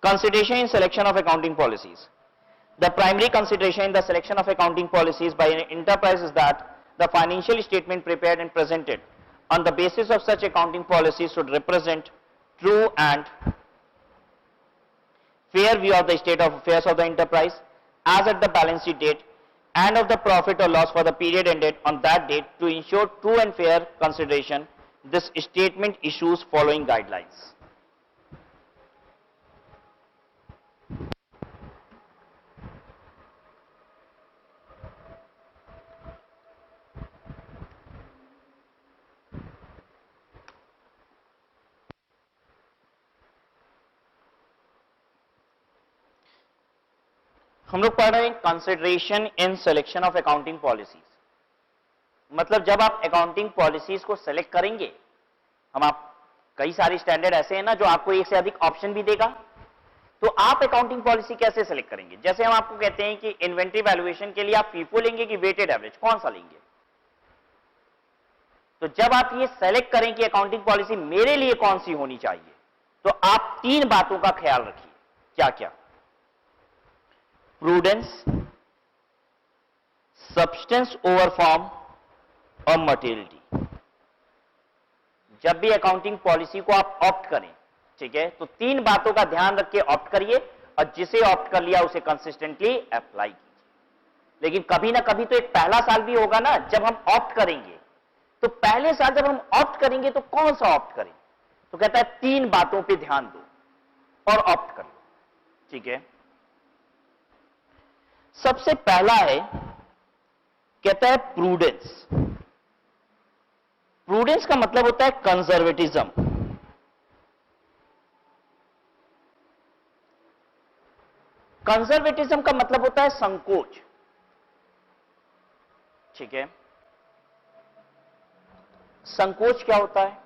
Consideration in selection of accounting policies. The primary consideration in the selection of accounting policies by an enterprise is that the financial statement prepared and presented on the basis of such accounting policies should represent true and fair view of the state of affairs of the enterprise as at the balance sheet date and of the profit or loss for the period ended on that date. To ensure true and fair consideration, this statement issues following guidelines. हम लोग पढ़ रहे हैं consideration in selection of accounting policies. मतलब जब आप accounting policies को select करेंगे, आप कई सारे स्टैंडर्ड ऐसे हैं ना जो आपको एक से अधिक ऑप्शन भी देगा, तो आप अकाउंटिंग पॉलिसी कैसे सेलेक्ट करेंगे? जैसे हम आपको कहते हैं कि इन्वेंटरी वैल्यूएशन के लिए आप फीफो लेंगे कि वेटेड एवरेज, कौन सा लेंगे? तो जब आप ये सेलेक्ट करें कि अकाउंटिंग पॉलिसी मेरे लिए कौन सी होनी चाहिए, तो आप तीन बातों का ख्याल रखिए। क्या क्या? प्रूडेंस, सब्सटेंस ओवर फॉर्म और मटेरियलिटी। जब भी अकाउंटिंग पॉलिसी को आप ऑप्ट करें, ठीक है, तो तीन बातों का ध्यान रख के ऑप्ट करिए और जिसे ऑप्ट कर लिया उसे कंसिस्टेंटली अप्लाई कीजिए। लेकिन कभी ना कभी तो एक पहला साल भी होगा ना जब हम ऑप्ट करेंगे, तो पहले साल जब हम ऑप्ट करेंगे तो कौन सा ऑप्ट करें? तो कहता है तीन बातों पे ध्यान दो और ऑप्ट कर लो, ठीक है। सबसे पहला है, कहता है प्रूडेंस। प्रूडेंस का मतलब होता है कंजर्वेटिज्म। कंजर्वेटिज्म का मतलब होता है संकोच, ठीक है। संकोच क्या होता है?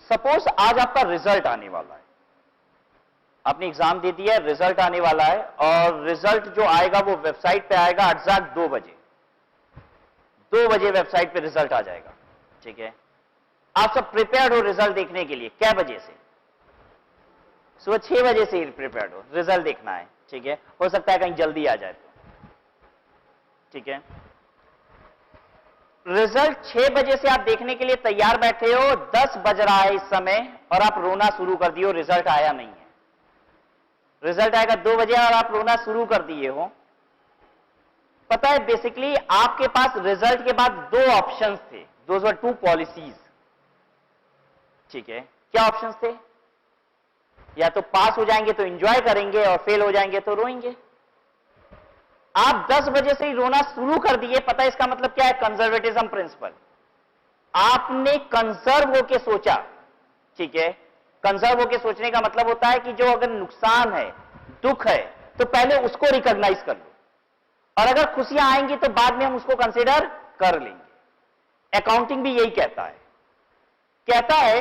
सपोज आज आपका रिजल्ट आने वाला है, आपने एग्जाम दे दिया है, रिजल्ट आने वाला है और रिजल्ट जो आएगा वो वेबसाइट पे आएगा एग्जैक्ट 2 बजे। 2 बजे वेबसाइट पे रिजल्ट आ जाएगा, ठीक है। आप सब प्रिपेयर्ड हो रिजल्ट देखने के लिए। क्या बजे से? सुबह 6 बजे से ही प्रिपेयर्ड हो, रिजल्ट देखना है, ठीक है। हो सकता है कहीं जल्दी आ जाए तो, ठीक है। रिजल्ट 6 बजे से आप देखने के लिए तैयार बैठे हो, 10 बज रहा है इस समय और आप रोना शुरू कर दिए हो, रिजल्ट आया नहीं है। रिजल्ट आएगा 2 बजे और आप रोना शुरू कर दिए हो। पता है बेसिकली आपके पास रिजल्ट के बाद 2 ऑप्शंस थे, दोज वर 2 पॉलिसीज, ठीक है। क्या ऑप्शंस थे? या तो पास हो जाएंगे तो एंजॉय करेंगे और फेल हो जाएंगे तो रोएंगे। आप 10 बजे से ही रोना शुरू कर दिए। पता है इसका मतलब क्या है? Conservatism principal. आपने कंजर्व होकर सोचा, ठीक है। कंजर्व होकर सोचने का मतलब होता है कि जो अगर नुकसान है, दुख है, तो पहले उसको रिकॉग्नाइज कर लो और अगर खुशियां आएंगी तो बाद में हम उसको कंसीडर कर लेंगे। अकाउंटिंग भी यही कहता है, कहता है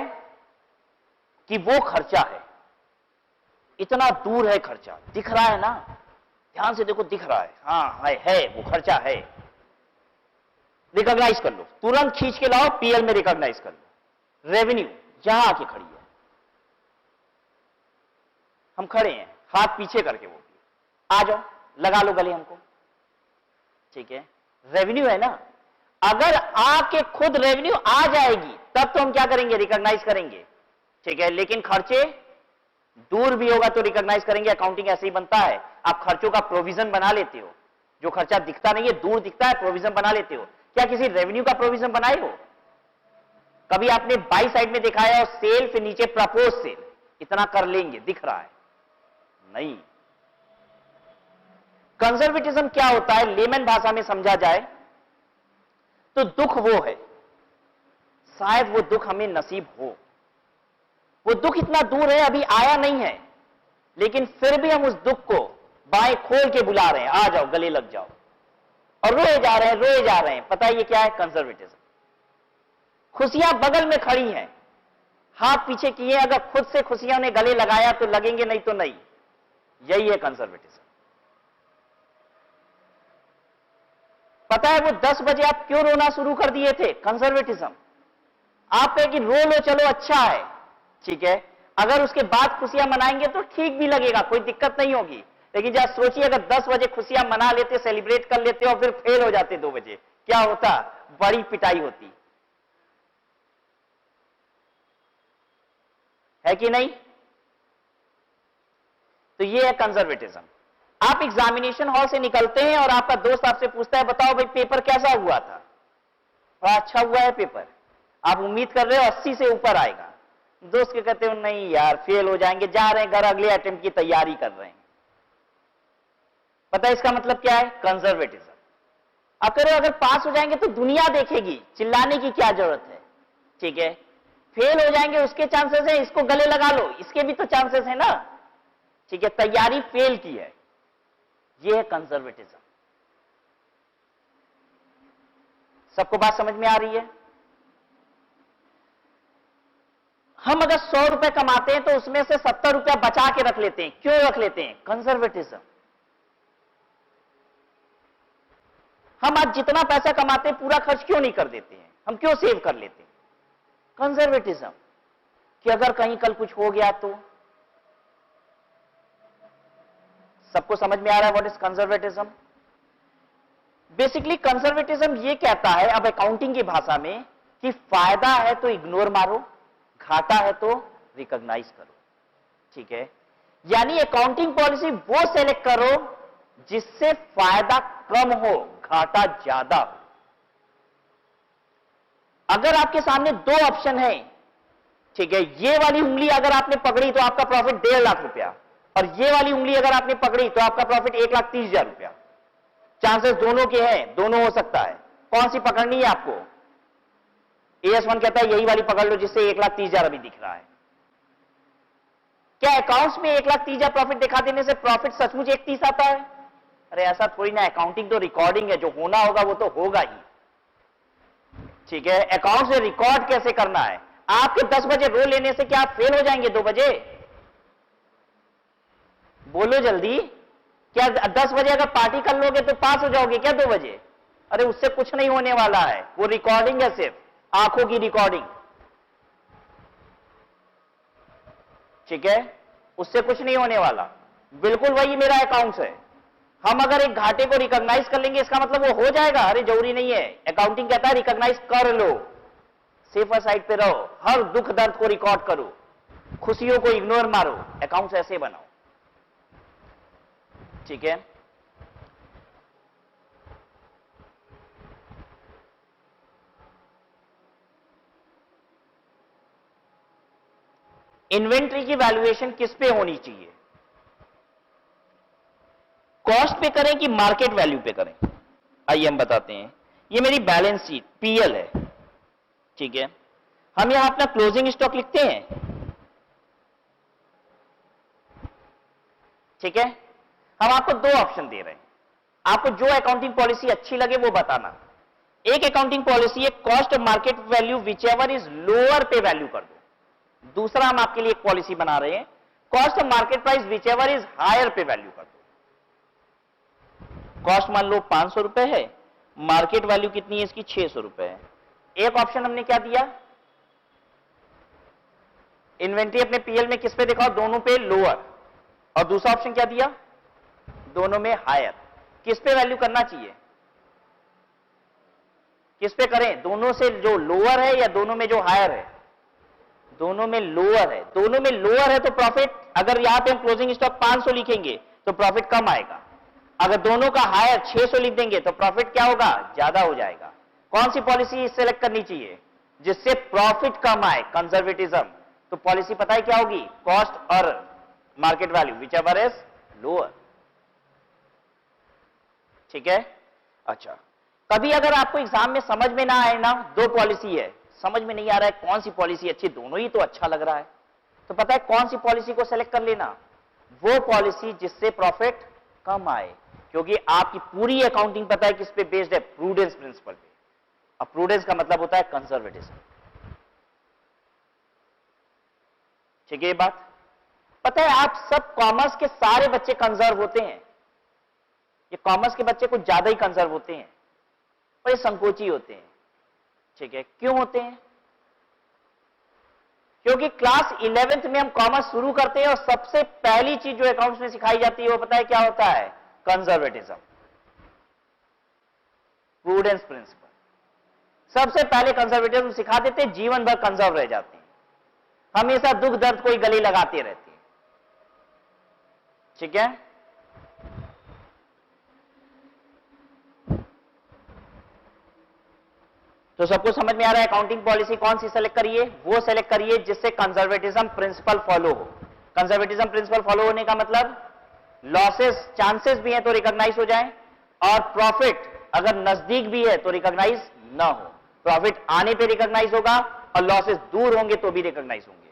कि वो खर्चा है, इतना दूर है खर्चा, दिख रहा है ना, ध्यान से देखो दिख रहा है, हाँ है वो खर्चा है, रिकॉग्नाइज कर लो, तुरंत खींच के लाओ, पीएल में रिकॉग्नाइज कर लो। रेवेन्यू जहां आके खड़ी है, हम खड़े हैं हाथ पीछे करके, वो आ जाओ लगा लो गले हमको, ठीक है। रेवेन्यू है ना, अगर आके खुद रेवेन्यू आ जाएगी तब तो हम क्या करेंगे? रिकॉग्नाइज करेंगे, ठीक है। लेकिन खर्चे दूर भी होगा तो रिकॉग्नाइज करेंगे। अकाउंटिंग ऐसे ही बनता है, आप खर्चों का प्रोविजन बना लेते हो। जो खर्चा दिखता नहीं है, दूर दिखता है, प्रोविजन बना लेते हो। क्या किसी रेवेन्यू का प्रोविजन बनाए हो? कभी आपने बाई साइड में दिखाया और सेल फिर नीचे प्रपोज सेल, इतना कर लेंगे, दिख रहा है? नहीं। कंजर्वेटिज्म क्या होता है, लेमन भाषा में समझा जाए तो दुख वो है, शायद वो दुख हमें नसीब हो, वो दुख इतना दूर है, अभी आया नहीं है, लेकिन फिर भी हम उस दुख को बाएं खोल के बुला रहे हैं, आ जाओ गले लग जाओ, और रोए जा रहे हैं, रोए जा रहे हैं। पता है ये क्या है? कंजर्वेटिज्म। खुशियां बगल में खड़ी हैं, हाथ पीछे किए, अगर खुद से खुशियां ने गले लगाया तो लगेंगे, नहीं तो नहीं। यही है कंजर्वेटिज्म। पता है वो 10 बजे आप क्यों रोना शुरू कर दिए थे? कंजर्वेटिज्म। आप कहे कि रो लो चलो अच्छा है, ठीक है। अगर उसके बाद खुशियां मनाएंगे तो ठीक भी लगेगा, कोई दिक्कत नहीं होगी। लेकिन जरा सोचिए, अगर 10 बजे खुशियां मना लेते, सेलिब्रेट कर लेते और फिर फेल हो जाते 2 बजे, क्या होता? बड़ी पिटाई होती है कि नहीं? तो ये है कंजर्वेटिज्म। आप एग्जामिनेशन हॉल से निकलते हैं और आपका दोस्त आपसे पूछता है, बताओ भाई पेपर कैसा हुआ था? बड़ा अच्छा हुआ है पेपर। आप उम्मीद कर रहे हो 80 से ऊपर आएगा। दोस्त के कहते हो नहीं यार फेल हो जाएंगे, जा रहे हैं घर, अगले अटेम्प्ट की तैयारी कर रहे हैं। पता है इसका मतलब क्या है? कंजर्वेटिज्म। आप कह रहे हो अगर पास हो जाएंगे तो दुनिया देखेगी, चिल्लाने की क्या जरूरत है, ठीक है। फेल हो जाएंगे उसके चांसेस है, इसको गले लगा लो, इसके भी तो चांसेस है ना, ठीक है। तैयारी फेल की है, ये है कंजर्वेटिज्म। सबको बात समझ में आ रही है? हम अगर 100 रुपए कमाते हैं तो उसमें से 70 रुपया बचा के रख लेते हैं। क्यों रख लेते हैं? कंजर्वेटिज्म। हम आज जितना पैसा कमाते हैं पूरा खर्च क्यों नहीं कर देते हैं? हम क्यों सेव कर लेते हैं? कंजर्वेटिज्म, कि अगर कहीं कल कुछ हो गया तो। सबको समझ में आ रहा है what is conservatism? Basically conservatism ये कहता है, अब अकाउंटिंग की भाषा में, कि फायदा है तो इग्नोर मारो, घाटा है तो रिकॉग्नाइज करो, ठीक है। यानी अकाउंटिंग पॉलिसी वो सेलेक्ट करो जिससे फायदा कम हो, घाटा ज्यादा हो। अगर आपके सामने 2 ऑप्शन है, ठीक है, ये वाली उंगली अगर आपने पकड़ी तो आपका प्रॉफिट 1.5 लाख रुपया, और ये वाली उंगली अगर आपने पकड़ी तो आपका प्रॉफिट 1,30,000 रुपया। चांसेस दोनों के हैं, दोनों हो सकता है। कौन सी पकड़नी है आपको? AS1 कहता है यही वाली पकड़ लो जिससे 1,30,000 अभी दिख रहा है। क्या अकाउंट्स में 1,30,000 प्रॉफिट दिखा देने से प्रॉफिट सचमुच 1,30 आता है? अरे ऐसा थोड़ी ना, अकाउंटिंग तो रिकॉर्डिंग है, जो होना होगा वो तो होगा ही, ठीक है। अकाउंट से रिकॉर्ड कैसे करना है? आपके 10 बजे रो लेने से क्या आप फेल हो जाएंगे 2 बजे? बोलो जल्दी। क्या 10 बजे अगर पार्टी कर लोगे तो पास हो जाओगे क्या 2 बजे? अरे उससे कुछ नहीं होने वाला है, वो रिकॉर्डिंग है, सिर्फ आंखों की रिकॉर्डिंग, ठीक है। उससे कुछ नहीं होने वाला, बिल्कुल वही मेरा अकाउंट्स है। हम अगर एक घाटे को रिकॉग्नाइज कर लेंगे इसका मतलब वो हो जाएगा? अरे जरूरी नहीं है। अकाउंटिंग कहता है रिकॉग्नाइज कर लो, सेफर साइड पे रहो, हर दुख दर्द को रिकॉर्ड करो, खुशियों को इग्नोर मारो। अकाउंट्स ऐसे बनाओ, ठीक है। इन्वेंट्री की वैल्यूएशन किस पे होनी चाहिए? कॉस्ट पे करें कि मार्केट वैल्यू पे करें? आइए हम बताते हैं। ये मेरी बैलेंस शीट पीएल है, ठीक है। हम यहां अपना क्लोजिंग स्टॉक लिखते हैं, ठीक है। हम आपको 2 ऑप्शन दे रहे हैं, आपको जो अकाउंटिंग पॉलिसी अच्छी लगे वो बताना। एक अकाउंटिंग पॉलिसी है cost of market value which ever is lower पे वैल्यू कर दो। दूसरा हम आपके लिए एक पॉलिसी बना रहे हैं, cost of market price whichever is higher पे वैल्यू कर दो। कॉस्ट मान लो 500 रुपए है, मार्केट वैल्यू कितनी है इसकी? 600 रुपए है। एक ऑप्शन हमने क्या दिया? इन्वेंट्री अपने पीएल में किस पे दिखाओ? दोनों पे लोअर। और दूसरा ऑप्शन क्या दिया? दोनों में हायर। किस पे वैल्यू करना चाहिए? किस पे करें? दोनों से जो लोअर है या दोनों में जो हायर है? दोनों में लोअर है। दोनों में लोअर है तो प्रॉफिट, अगर यहां पे हम क्लोजिंग स्टॉक 500 लिखेंगे तो प्रॉफिट कम आएगा। अगर दोनों का हायर 600 लिख देंगे तो प्रॉफिट क्या होगा? ज्यादा हो जाएगा। कौन सी पॉलिसी सेलेक्ट करनी चाहिए? जिससे प्रॉफिट कम आए, कंजर्वेटिज्म। तो पॉलिसी पता है क्या होगी? कॉस्ट और market value which ever is lower, ठीक है। अच्छा, कभी अगर आपको एग्जाम में समझ में ना आए ना, 2 पॉलिसी है, समझ में नहीं आ रहा है कौन सी पॉलिसी अच्छी, दोनों ही तो अच्छा लग रहा है, तो पता है कौन सी पॉलिसी को सेलेक्ट कर लेना? वो पॉलिसी जिससे प्रॉफिट कम आए, क्योंकि आपकी पूरी अकाउंटिंग पता है किस पे बेस्ड है? प्रूडेंस प्रिंसिपल पे। अब प्रूडेंस का मतलब होता है कंजर्वेटिज्म, ठीक है। ये बात पता है? आप सब कॉमर्स के सारे बच्चे कंजर्व होते हैं, ये कॉमर्स के बच्चे कुछ ज्यादा ही कंजर्व होते हैं और ये संकोची होते हैं, ठीक है। क्यों होते हैं? क्योंकि क्लास 11th में हम कॉमर्स शुरू करते हैं और सबसे पहली चीज जो अकाउंट्स में सिखाई जाती है वो पता है क्या होता है? Conservatism, prudence principle. सबसे पहले कंजर्वेटिज्म सिखा देते हैं, जीवन भर कंजर्व रह जाते हैं, हमेशा दुख दर्द कोई गले लगाते रहते हैं। ठीक है, तो सबको समझ में आ रहा है अकाउंटिंग पॉलिसी कौन सी सेलेक्ट करिए? वो सेलेक्ट करिए जिससे कंजर्वेटिज्म प्रिंसिपल फॉलो हो। कंजर्वेटिज्म प्रिंसिपल फॉलो होने का मतलब लॉसेस चांसेस भी हैं तो रिकॉग्नाइज हो जाएं, और प्रॉफिट अगर नजदीक भी है तो रिकॉग्नाइज ना हो। प्रॉफिट आने पे रिकॉग्नाइज होगा और लॉसेस दूर होंगे तो भी रिकॉग्नाइज होंगे।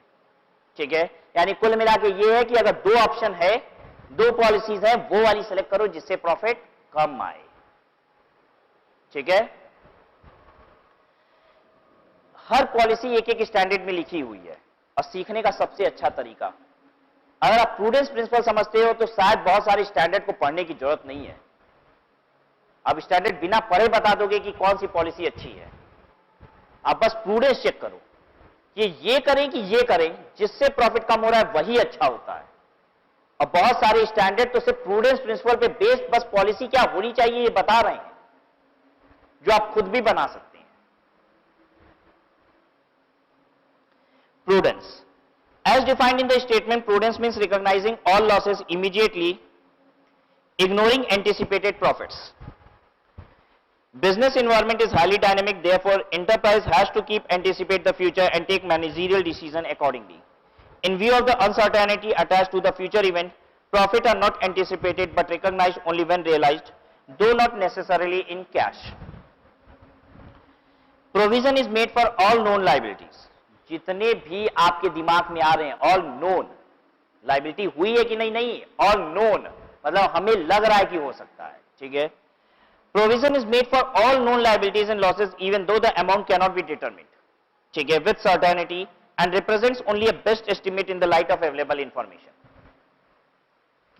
ठीक है, यानी कुल मिला के ये है कि अगर दो ऑप्शन है, दो पॉलिसीज है, वो वाली सेलेक्ट करो जिससे प्रॉफिट कम आए। ठीक है, हर पॉलिसी एक एक स्टैंडर्ड में लिखी हुई है, और सीखने का सबसे अच्छा तरीका, अगर आप प्रूडेंस प्रिंसिपल समझते हो तो शायद बहुत सारे स्टैंडर्ड को पढ़ने की जरूरत नहीं है। आप स्टैंडर्ड बिना पढ़े बता दोगे कि कौन सी पॉलिसी अच्छी है। आप बस प्रूडेंस चेक करो कि ये करें कि ये करें, जिससे प्रॉफिट कम हो रहा है वही अच्छा होता है। और बहुत सारे स्टैंडर्ड तो सिर्फ प्रूडेंस प्रिंसिपल पे बेस्ड बस पॉलिसी क्या होनी चाहिए ये बता रहे हैं, जो आप खुद भी बना सकते हैं। Prudence, as defined in the statement, prudence means recognizing all losses immediately, ignoring anticipated profits. Business environment is highly dynamic, therefore enterprise has to keep anticipate the future and take managerial decision accordingly. In view of the uncertainty attached to the future event, profit are not anticipated but recognized only when realized, though not necessarily in cash. Provision is made for all known liabilities. जितने भी आपके दिमाग में आ रहे हैं, all known liability हुई है कि नहीं, नहीं, ऑल नोन मतलब हमें लग रहा है कि हो सकता है। ठीक है, provision is made for all known liabilities and losses even though the amount can not be determined. ठीक है, with certainty and represents only a best estimate in the light of available information.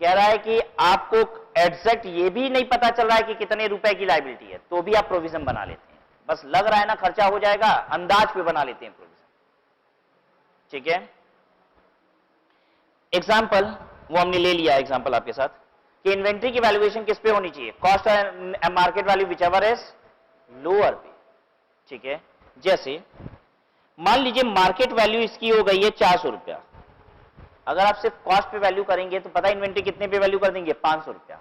कह रहा है कि आपको exact ये भी नहीं पता चल रहा है कि कितने रुपए की लाइबिलिटी है, तो भी आप प्रोविजन बना लेते हैं। बस लग रहा है ना खर्चा हो जाएगा, अंदाज पे बना लेते हैं प्रोविजन। ठीक है, एग्जाम्पल वो हमने ले लिया एग्जाम्पल आपके साथ कि इन्वेंट्री की वैल्यूएशन किस पे होनी चाहिए? Cost and market value which ever is lower पे। ठीक है, जैसे मान लीजिए मार्केट वैल्यू इसकी हो गई है 400 रुपया, अगर आप सिर्फ कॉस्ट पे वैल्यू करेंगे तो पता है इन्वेंट्री कितने पे वैल्यू कर देंगे? 500 रुपया।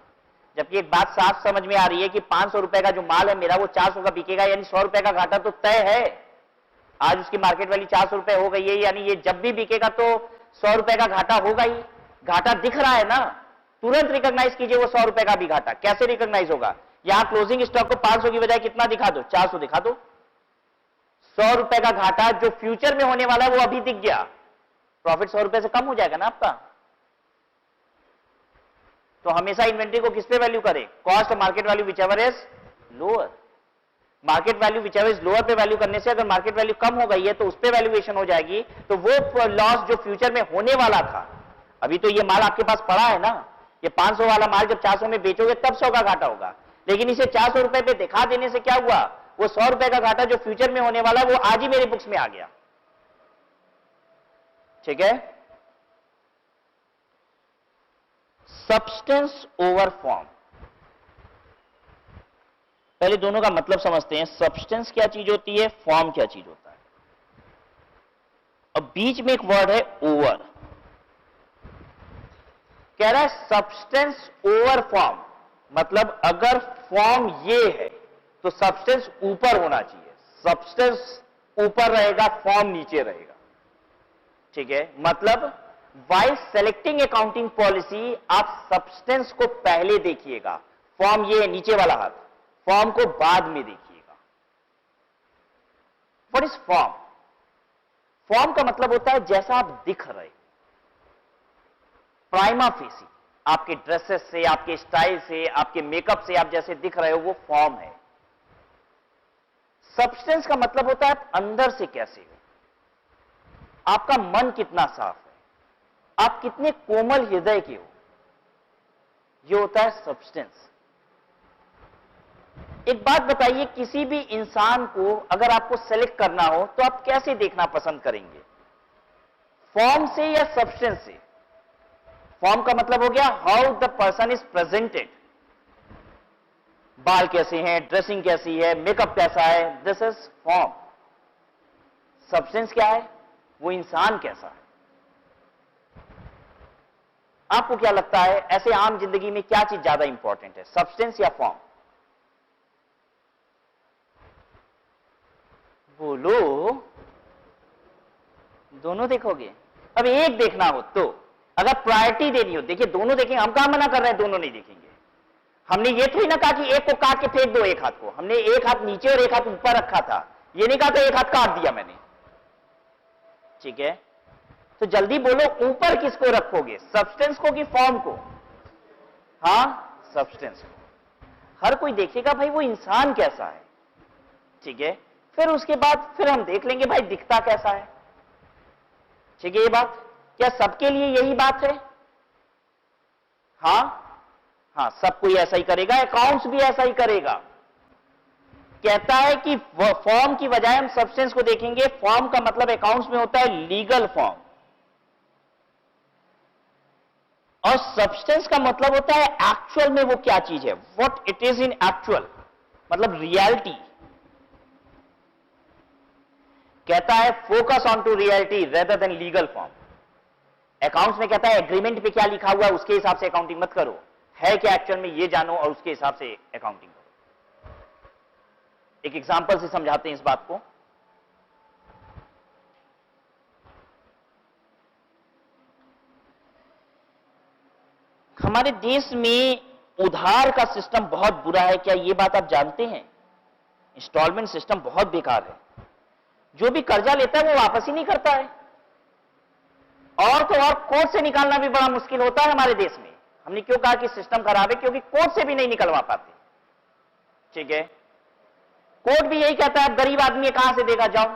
जबकि एक बात साफ समझ में आ रही है कि 500 रुपए का जो माल है मेरा वो 400 का बिकेगा, यानी 100 रुपए का घाटा तो तय है। आज उसकी मार्केट वैल्यू 400 रुपए हो गई है, यानी ये जब भी बिकेगा तो 100 रुपए का घाटा होगा ही। घाटा दिख रहा है ना, तुरंत रिकॉग्नाइज कीजिए वो 100 रुपए का भी घाटा। कैसे रिकॉग्नाइज होगा? यहां क्लोजिंग स्टॉक को 500 की बजाय कितना दिखा दो? 400 दिखा दो। 100 रुपए का घाटा जो फ्यूचर में होने वाला है वो अभी दिख गया, प्रॉफिट 100 रुपए से कम हो जाएगा ना आपका। तो हमेशा इन्वेंट्री को किस पे वैल्यू करें? Cost market value which ever is lower. Market value which ever is lower पे वैल्यू करने से अगर मार्केट वैल्यू कम हो गई है तो उस पे वैल्यूएशन हो जाएगी, तो वो लॉस जो फ्यूचर में होने वाला था, अभी तो ये माल आपके पास पड़ा है ना, ये 500 वाला माल जब 400 में बेचोगे तब 100 का घाटा होगा। लेकिन इसे 400 रुपए पे दिखा देने से क्या हुआ? वो 100 रुपए का घाटा जो फ्यूचर में होने वाला वो आज ही मेरी बुक्स में आ गया। ठीक है, सब्सटेंस ओवर फॉर्म, पहले दोनों का मतलब समझते हैं। सब्सटेंस क्या चीज होती है, फॉर्म क्या चीज होता है। अब बीच में एक वर्ड है ओवर, कह रहा है सब्सटेंस ओवर फॉर्म, मतलब अगर फॉर्म ये है तो सब्सटेंस ऊपर होना चाहिए। सब्सटेंस ऊपर रहेगा, फॉर्म नीचे रहेगा। ठीक है, मतलब वाइल सेलेक्टिंग अकाउंटिंग पॉलिसी आप सब्सटेंस को पहले देखिएगा। फॉर्म ये है नीचे वाला हाथ, फॉर्म को बाद में देखिएगा। What is form? फॉर्म का मतलब होता है जैसा आप दिख रहे, प्राइमा फेसी, आपके ड्रेसेस से, आपके स्टाइल से, आपके मेकअप से आप जैसे दिख रहे हो वो फॉर्म है। सब्सटेंस का मतलब होता है आप अंदर से कैसे हो, आपका मन कितना साफ है, आप कितने कोमल हृदय के हो, ये होता है सब्सटेंस। एक बात बताइए, किसी भी इंसान को अगर आपको सेलेक्ट करना हो तो आप कैसे देखना पसंद करेंगे? फॉर्म से या सब्सटेंस से? फॉर्म का मतलब हो गया how the person is presented, बाल कैसे हैं, ड्रेसिंग कैसी है, मेकअप कैसा है, दिस इज फॉर्म। सब्सटेंस क्या है? वो इंसान कैसा है। आपको क्या लगता है ऐसे आम जिंदगी में क्या चीज ज्यादा इंपॉर्टेंट है, सब्सटेंस या फॉर्म? बोलो। दोनों देखोगे? अब एक देखना हो तो, अगर प्रायोरिटी देनी हो, देखिए दोनों देखेंगे, हम कहां मना कर रहे हैं दोनों नहीं देखेंगे। हमने ये थोड़ी ना कहा कि एक को काट के फेंक दो एक हाथ को, हमने एक हाथ नीचे और एक हाथ ऊपर रखा था, ये नहीं कहा था एक हाथ काट दिया मैंने, ठीक है? तो जल्दी बोलो, ऊपर किसको रखोगे, सब्सटेंस को कि फॉर्म को? हां, सब्सटेंस को। हर कोई देखेगा भाई वो इंसान कैसा है, ठीक है? फिर उसके बाद फिर हम देख लेंगे भाई दिखता कैसा है, ठीक है? ये बात क्या सबके लिए यही बात है? हां, सब कोई ऐसा ही करेगा, अकाउंट्स भी ऐसा ही करेगा। कहता है कि फॉर्म की बजाय हम सब्सटेंस को देखेंगे। फॉर्म का मतलब अकाउंट्स में होता है लीगल फॉर्म, और सब्सटेंस का मतलब होता है एक्चुअल में वो क्या चीज है, what it is in actual, मतलब रियलिटी। कहता है focus on to reality rather than legal form. Accounts में कहता है एग्रीमेंट पे क्या लिखा हुआ है उसके हिसाब से अकाउंटिंग मत करो, है क्या एक्चुअल में ये जानो और उसके हिसाब से अकाउंटिंग करो। एक एग्जांपल से समझाते हैं इस बात को। हमारे देश में उधार का सिस्टम बहुत बुरा है, क्या ये बात आप जानते हैं? इंस्टॉलमेंट सिस्टम बहुत बेकार है। जो भी कर्जा लेता है वो वापस ही नहीं करता है, और तो और कोर्ट से निकालना भी बड़ा मुश्किल होता है हमारे देश में। हमने क्यों कहा कि सिस्टम खराब है? क्योंकि कोर्ट से भी नहीं निकलवा पाते, ठीक है? कोर्ट भी यही कहता है गरीब आदमी कहां से देगा, जाओ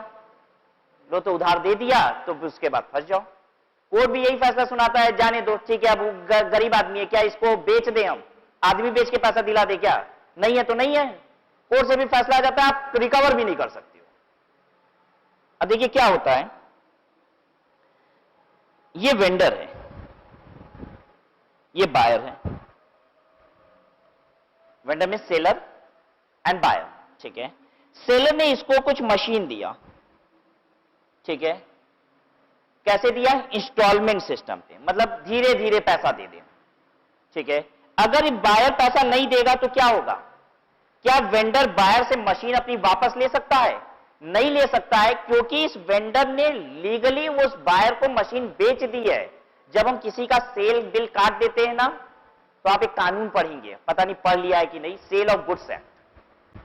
लो, तो उधार दे दिया तो उसके बाद फंस जाओ। कोर्ट भी यही फैसला सुनाता है, जाने दो, ठीक है, अब गरीब आदमी है, क्या इसको बेच दें हम, आदमी बेच के पैसा दिला दे, क्या नहीं है तो नहीं है। कोर्ट से भी फैसला आ जाता है, आप रिकवर भी नहीं कर सकते हो। अब देखिए क्या होता है, ये वेंडर है, ये बायर है। वेंडर में सेलर एंड बायर, ठीक है? सेलर ने इसको कुछ मशीन दिया, ठीक है? कैसे दिया? इंस्टॉलमेंट सिस्टम पे, मतलब धीरे धीरे पैसा दे दे, ठीक है? अगर बायर पैसा नहीं देगा तो क्या होगा? क्या वेंडर बायर से मशीन अपनी वापस ले सकता है? नहीं ले सकता है, क्योंकि इस वेंडर ने लीगली उस बायर को मशीन बेच दी है। जब हम किसी का सेल बिल काट देते हैं ना, तो आप एक कानून पढ़ेंगे, पता नहीं पढ़ लिया है कि नहीं, सेल ऑफ गुड्स एक्ट,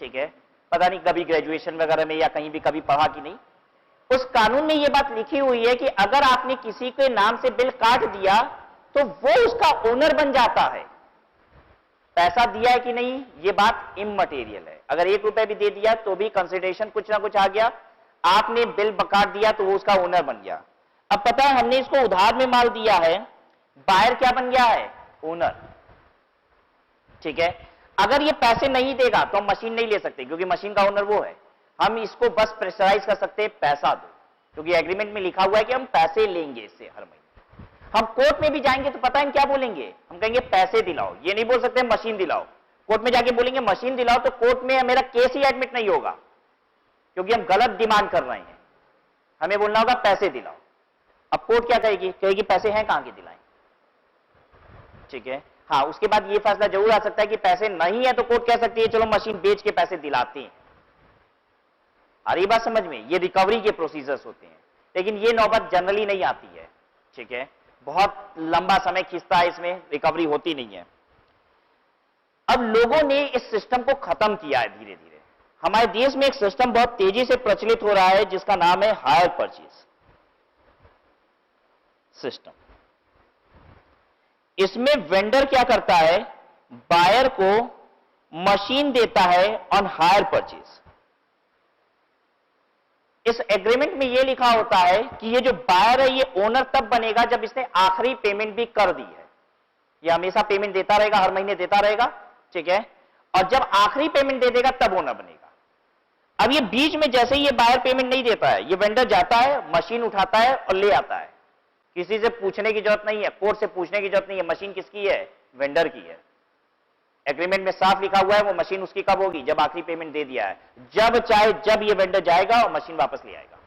ठीक है? पता नहीं कभी ग्रेजुएशन वगैरह में या कहीं भी कभी पढ़ा कि नहीं। उस कानून में यह बात लिखी हुई है कि अगर आपने किसी के नाम से बिल काट दिया तो वो उसका ओनर बन जाता है। पैसा दिया है कि नहीं, यह बात इममटेरियल है। अगर 1 रुपए भी दे दिया तो भी कंसिडरेशन कुछ ना कुछ आ गया, आपने बिल काट दिया तो वो उसका ओनर बन गया। अब पता है हमने इसको उधार में माल दिया है, बायर क्या बन गया है? ओनर, ठीक है? अगर ये पैसे नहीं देगा तो हम मशीन नहीं ले सकते, क्योंकि मशीन का ओनर वो है। हम इसको बस प्रेशराइज कर सकते हैं, पैसा दो, क्योंकि एग्रीमेंट में लिखा हुआ है कि हम पैसे लेंगे इससे हर महीने। हम कोर्ट में भी जाएंगे तो पता है हम क्या बोलेंगे? हम कहेंगे पैसे दिलाओ, ये नहीं बोल सकते मशीन दिलाओ। कोर्ट में जाके बोलेंगे मशीन दिलाओ तो कोर्ट में मेरा केस ही एडमिट नहीं होगा, क्योंकि हम गलत डिमांड कर रहे हैं। हमें बोलना होगा पैसे दिलाओ। अब कोर्ट क्या कहेगी? कहेगी पैसे हैं कहां के दिलाएं, ठीक है? हाँ, उसके बाद ये फैसला जरूर आ सकता है कि पैसे नहीं है तो कोर्ट कह सकती है चलो मशीन बेच के पैसे दिलाते हैं। और ये बात समझ में, ये रिकवरी के प्रोसीजर्स होते हैं, लेकिन ये नौबत जनरली नहीं आती है, ठीक है? बहुत लंबा समय खींचता है, इसमें रिकवरी होती नहीं है। अब लोगों ने इस सिस्टम को खत्म किया है धीरे धीरे। हमारे देश में एक सिस्टम बहुत तेजी से प्रचलित हो रहा है जिसका नाम है हायर परचेज सिस्टम। इसमें वेंडर क्या करता है? बायर को मशीन देता है ऑन हायर परचेज। इस एग्रीमेंट में यह लिखा होता है कि ये जो बायर है ये ओनर तब बनेगा जब इसने आखिरी पेमेंट भी कर दी है। ये हमेशा पेमेंट देता रहेगा, हर महीने देता रहेगा, ठीक है? और जब आखिरी पेमेंट दे देगा तब ओनर बनेगा। अब ये बीच में जैसे ही ये बायर पेमेंट नहीं देता है, ये वेंडर जाता है, मशीन उठाता है और ले आता है। किसी से पूछने की जरूरत नहीं है, कोर्ट से पूछने की जरूरत नहीं है, मशीन किसकी है? वेंडर की है। एग्रीमेंट में साफ लिखा हुआ है वो मशीन उसकी कब होगी? जब आखिरी पेमेंट दे दिया है। जब चाहे जब ये वेंडर जाएगा और मशीन वापस ले आएगा।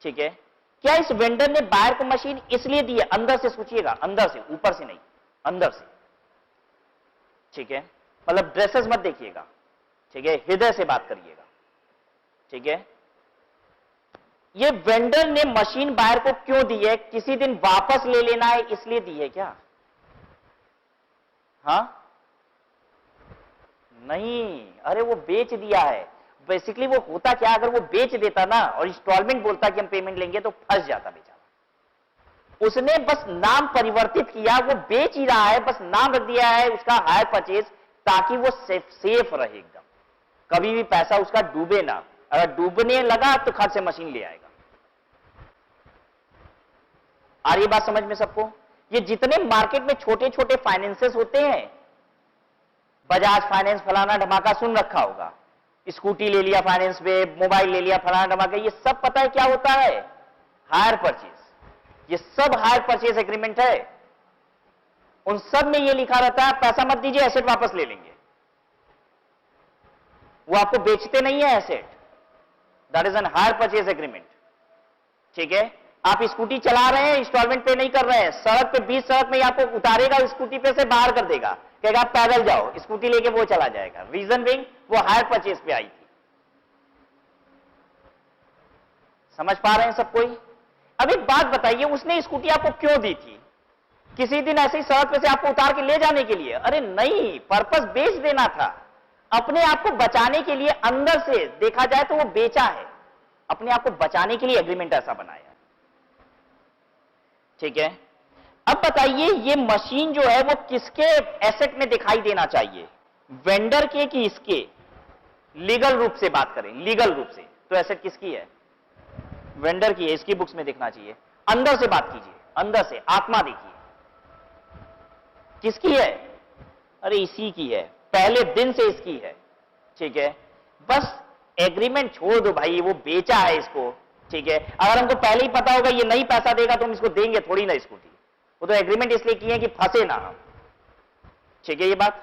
ठीक है? क्या इस वेंडर ने बायर को मशीन इसलिए दी है? अंदर से सोचिएगा, अंदर से, ऊपर से नहीं, अंदर से। ठीक है? मतलब ड्रेसेस मत देखिएगा, ठीक है? हृदय से बात करिएगा। ठीक है? ये वेंडर ने मशीन बायर को क्यों दी है? किसी दिन वापस ले लेना है इसलिए दी है क्या? हां? नहीं, अरे वो बेच दिया है। बेसिकली वो होता क्या, अगर वो बेच देता ना और इंस्टॉलमेंट बोलता कि हम पेमेंट लेंगे तो फंस जाता बेचारा। उसने बस नाम परिवर्तित किया, वो बेच ही रहा है, बस नाम रख दिया है उसका हायर परचेज, ताकि वो सेफ रहे एकदम, कभी भी पैसा उसका डूबे ना। अगर डूबने लगा तो खर्च से मशीन ले आएगा। आ रही बात समझ में सबको? ये जितने मार्केट में छोटे छोटे फाइनेंसेस होते हैं, बजाज फाइनेंस फलाना धमाका सुन रखा होगा, स्कूटी ले लिया फाइनेंस पे, मोबाइल ले लिया फलाना धमाका, ये सब पता है क्या होता है? Hire purchase. ये सब हायर परचेज एग्रीमेंट है। उन सब में ये लिखा रहता है पैसा मत दीजिए, एसेट वापस ले लेंगे। वो आपको बेचते नहीं है asset, that is an hire purchase agreement. ठीक है? आप स्कूटी चला रहे हैं, इंस्टॉलमेंट पे नहीं कर रहे हैं, सड़क पे, बीच सड़क में आपको उतारेगा, स्कूटी पे से बाहर कर देगा, कहेगा आप पैदल जाओ, स्कूटी लेके वो चला जाएगा। रीजन बीइंग वो हायर परचेज पे आई थी। समझ पा रहे हैं सब कोई? अब एक बात बताइए, उसने स्कूटी आपको क्यों दी थी? किसी दिन ऐसे ही सड़क पे से आपको उतार के ले जाने के लिए? अरे नहीं, पर्पस बेच देना था, अपने आप को बचाने के लिए। अंदर से देखा जाए तो वो बेचा है, अपने आप को बचाने के लिए एग्रीमेंट ऐसा बनाया। ठीक है? अब बताइए ये मशीन जो है वो किसके एसेट में दिखाई देना चाहिए? वेंडर के कि इसके? लीगल रूप से बात करें, लीगल रूप से तो एसेट किसकी है? वेंडर की है, इसकी बुक्स में दिखना चाहिए। अंदर से बात कीजिए, अंदर से आत्मा देखिए, किसकी है? अरे इसी की है, पहले दिन से इसकी है। ठीक है? बस एग्रीमेंट छोड़ दो भाई, वो बेचा है इसको। ठीक है? अगर हमको पहले ही पता होगा ये नहीं पैसा देगा तो हम इसको देंगे थोड़ी ना स्कूटी। वो तो एग्रीमेंट इसलिए किए कि फंसे ना हम। ठीक है ये बात?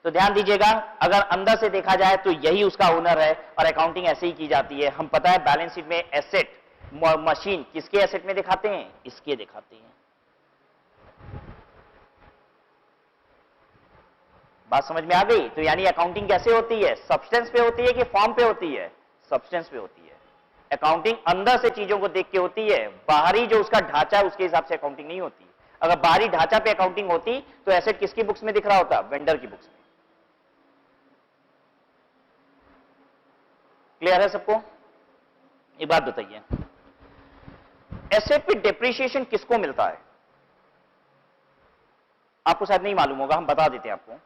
तो ध्यान दीजिएगा, अगर अंदर से देखा जाए तो यही उसका ओनर है और अकाउंटिंग ऐसे ही की जाती है। हम पता है बैलेंस शीट में एसेट, मशीन किसके एसेट में दिखाते हैं? इसके दिखाते हैं। बात समझ में आ गई? तो यानी अकाउंटिंग कैसे होती है? सब्सटेंस पे होती है कि फॉर्म पे होती है? सब्सटेंस पे होती है। अकाउंटिंग अंदर से चीजों को देख के होती है, बाहरी जो उसका ढांचा है उसके हिसाब से अकाउंटिंग नहीं होती। अगर बाहरी ढांचा पे अकाउंटिंग होती तो एसेट किसकी बुक्स में दिख रहा होता? वेंडर की बुक्स में। क्लियर है सबको? एक बात बताइए, एसेट पे डेप्रिसिएशन किसको मिलता है? आपको शायद नहीं मालूम होगा, हम बता देते हैं आपको।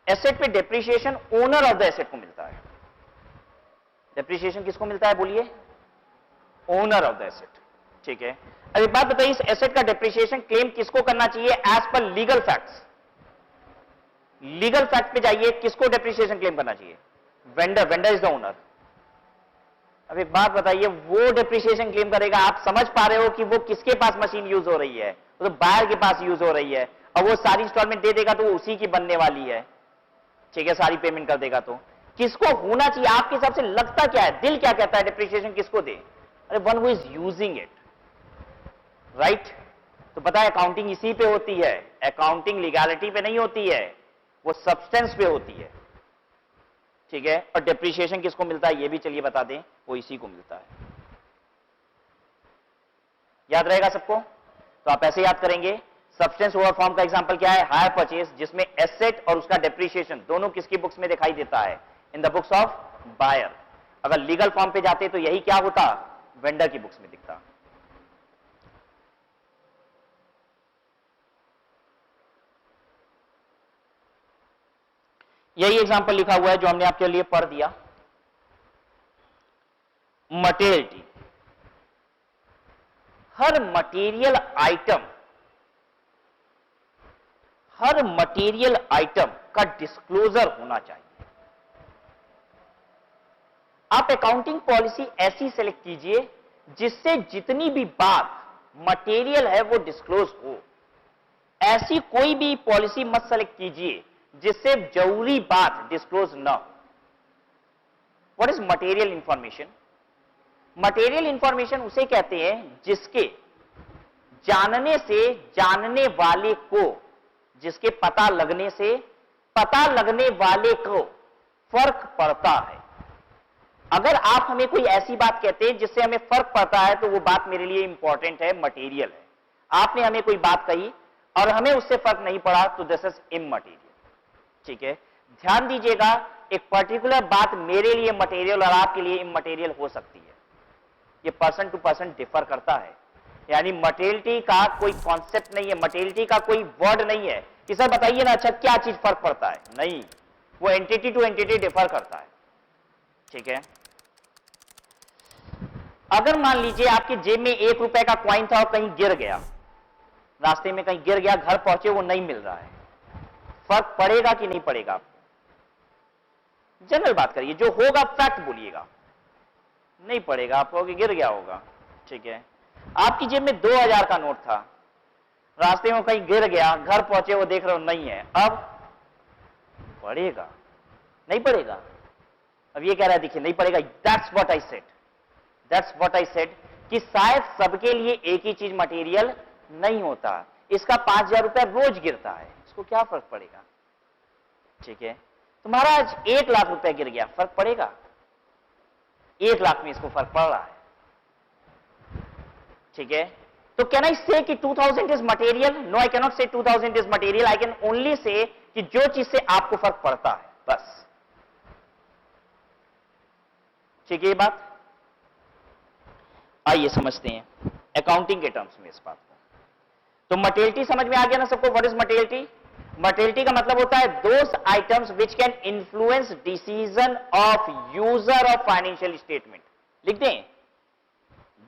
एसेट पे depreciation owner of the asset को मिलता है। डेप्रिसिएशन किसको मिलता है बोलिए? Owner of the asset. ठीक है? अब एक बात बताइए, इस एसेट का डेप्रिसिएशन क्लेम किसको करना चाहिए as per legal facts? Legal fact पे जाइए, किसको डेप्रिसिएशन क्लेम करना चाहिए? Vendor, vendor is the owner. अब एक बात बताइए, वो डेप्रिसिएशन क्लेम करेगा, आप समझ पा रहे हो कि वो किसके पास मशीन यूज हो रही है? वो तो बायर के पास यूज हो रही है, और वो सारी इंस्टॉलमेंट दे देगा तो वो उसी की बनने वाली है। ठीक है? सारी पेमेंट कर देगा तो किसको होना चाहिए आपके हिसाब से? लगता क्या है, दिल क्या कहता है डेप्रिसिएशन किसको दे? अरे one who is using it, right? तो पता है अकाउंटिंग इसी पे होती है, अकाउंटिंग लीगैलिटी पे नहीं होती है, वो सब्सटेंस पे होती है। ठीक है? और डेप्रिसिएशन किसको मिलता है ये भी चलिए बता दें, वो इसी को मिलता है। याद रहेगा सबको? तो आप ऐसे याद करेंगे, सब्सटेंस ओवर फॉर्म का एग्जांपल क्या है? हायर परचेज, जिसमें एसेट और उसका डेप्रिसिएशन दोनों किसकी बुक्स में दिखाई देता है? In the books of buyer. अगर लीगल फॉर्म पे जाते तो यही क्या होता? वेंडर की बुक्स में दिखता। यही एग्जांपल लिखा हुआ है जो हमने आपके लिए पढ़ दिया। मटेरियलिटी, हर मटेरियल आइटम का डिस्क्लोजर होना चाहिए। आप अकाउंटिंग पॉलिसी ऐसी सेलेक्ट कीजिए जिससे जितनी भी बात मटेरियल है वो डिस्क्लोज हो। ऐसी कोई भी पॉलिसी मत सेलेक्ट कीजिए जिससे जरूरी बात डिस्क्लोज ना हो। What is material information? Material information उसे कहते हैं जिसके जानने से जानने वाले को, जिसके पता लगने से पता लगने वाले को फर्क पड़ता है। अगर आप हमें कोई ऐसी बात कहते हैं जिससे हमें फर्क पड़ता है तो वो बात मेरे लिए इंपॉर्टेंट है, मटेरियल है। आपने हमें कोई बात कही और हमें उससे फर्क नहीं पड़ा तो दिस इज इमटेरियल। ठीक है, ध्यान दीजिएगा, एक पर्टिकुलर बात मेरे लिए मटेरियल और आपके लिए इमटेरियल हो सकती है। ये पर्सन टू पर्सन डिफर करता है। यानी मटेरियलिटी का कोई कॉन्सेप्ट नहीं है, मटेरियलिटी का कोई वर्ड नहीं है कि सर बताइए ना अच्छा क्या चीज फर्क पड़ता है। नहीं, वो एंटिटी टू एंटिटी डिफर करता है। ठीक है, अगर मान लीजिए आपके जेब में 1 रुपए का कॉइन था और कहीं गिर गया, रास्ते में कहीं गिर गया, घर पहुंचे वो नहीं मिल रहा है, फर्क पड़ेगा कि नहीं पड़ेगा आपको? जनरल बात करिए, जो होगा फैक्ट बोलिएगा। नहीं पड़ेगा, आपको गिर गया होगा। ठीक है, आपकी जेब में 2000 का नोट था, रास्ते में कहीं गिर गया, घर पहुंचे वो देख रहे हो नहीं है, अब पड़ेगा नहीं पड़ेगा? अब ये कह रहा है देखिए नहीं पड़ेगा। That's what I said, that's what I said कि शायद सबके लिए एक ही चीज मटेरियल नहीं होता। इसका 5000 रुपया रोज गिरता है, इसको क्या फर्क पड़ेगा? ठीक है, तो महाराज 1 लाख रुपया गिर गया, फर्क पड़ेगा? 1 लाख में इसको फर्क पड़ रहा है। ठीक है, तो कैन आई से कि 2000 is material? No, I can not say 2000 is material. I can only say कि जो चीज से आपको फर्क पड़ता है, बस। ठीक है, ये बात आइए समझते हैं अकाउंटिंग के टर्म्स में इस बात को। तो मटेरियलिटी समझ में आ गया ना सबको? What is materiality? मटेरियलिटी का मतलब होता है those items which can influence decision of user of financial statement. लिख दें,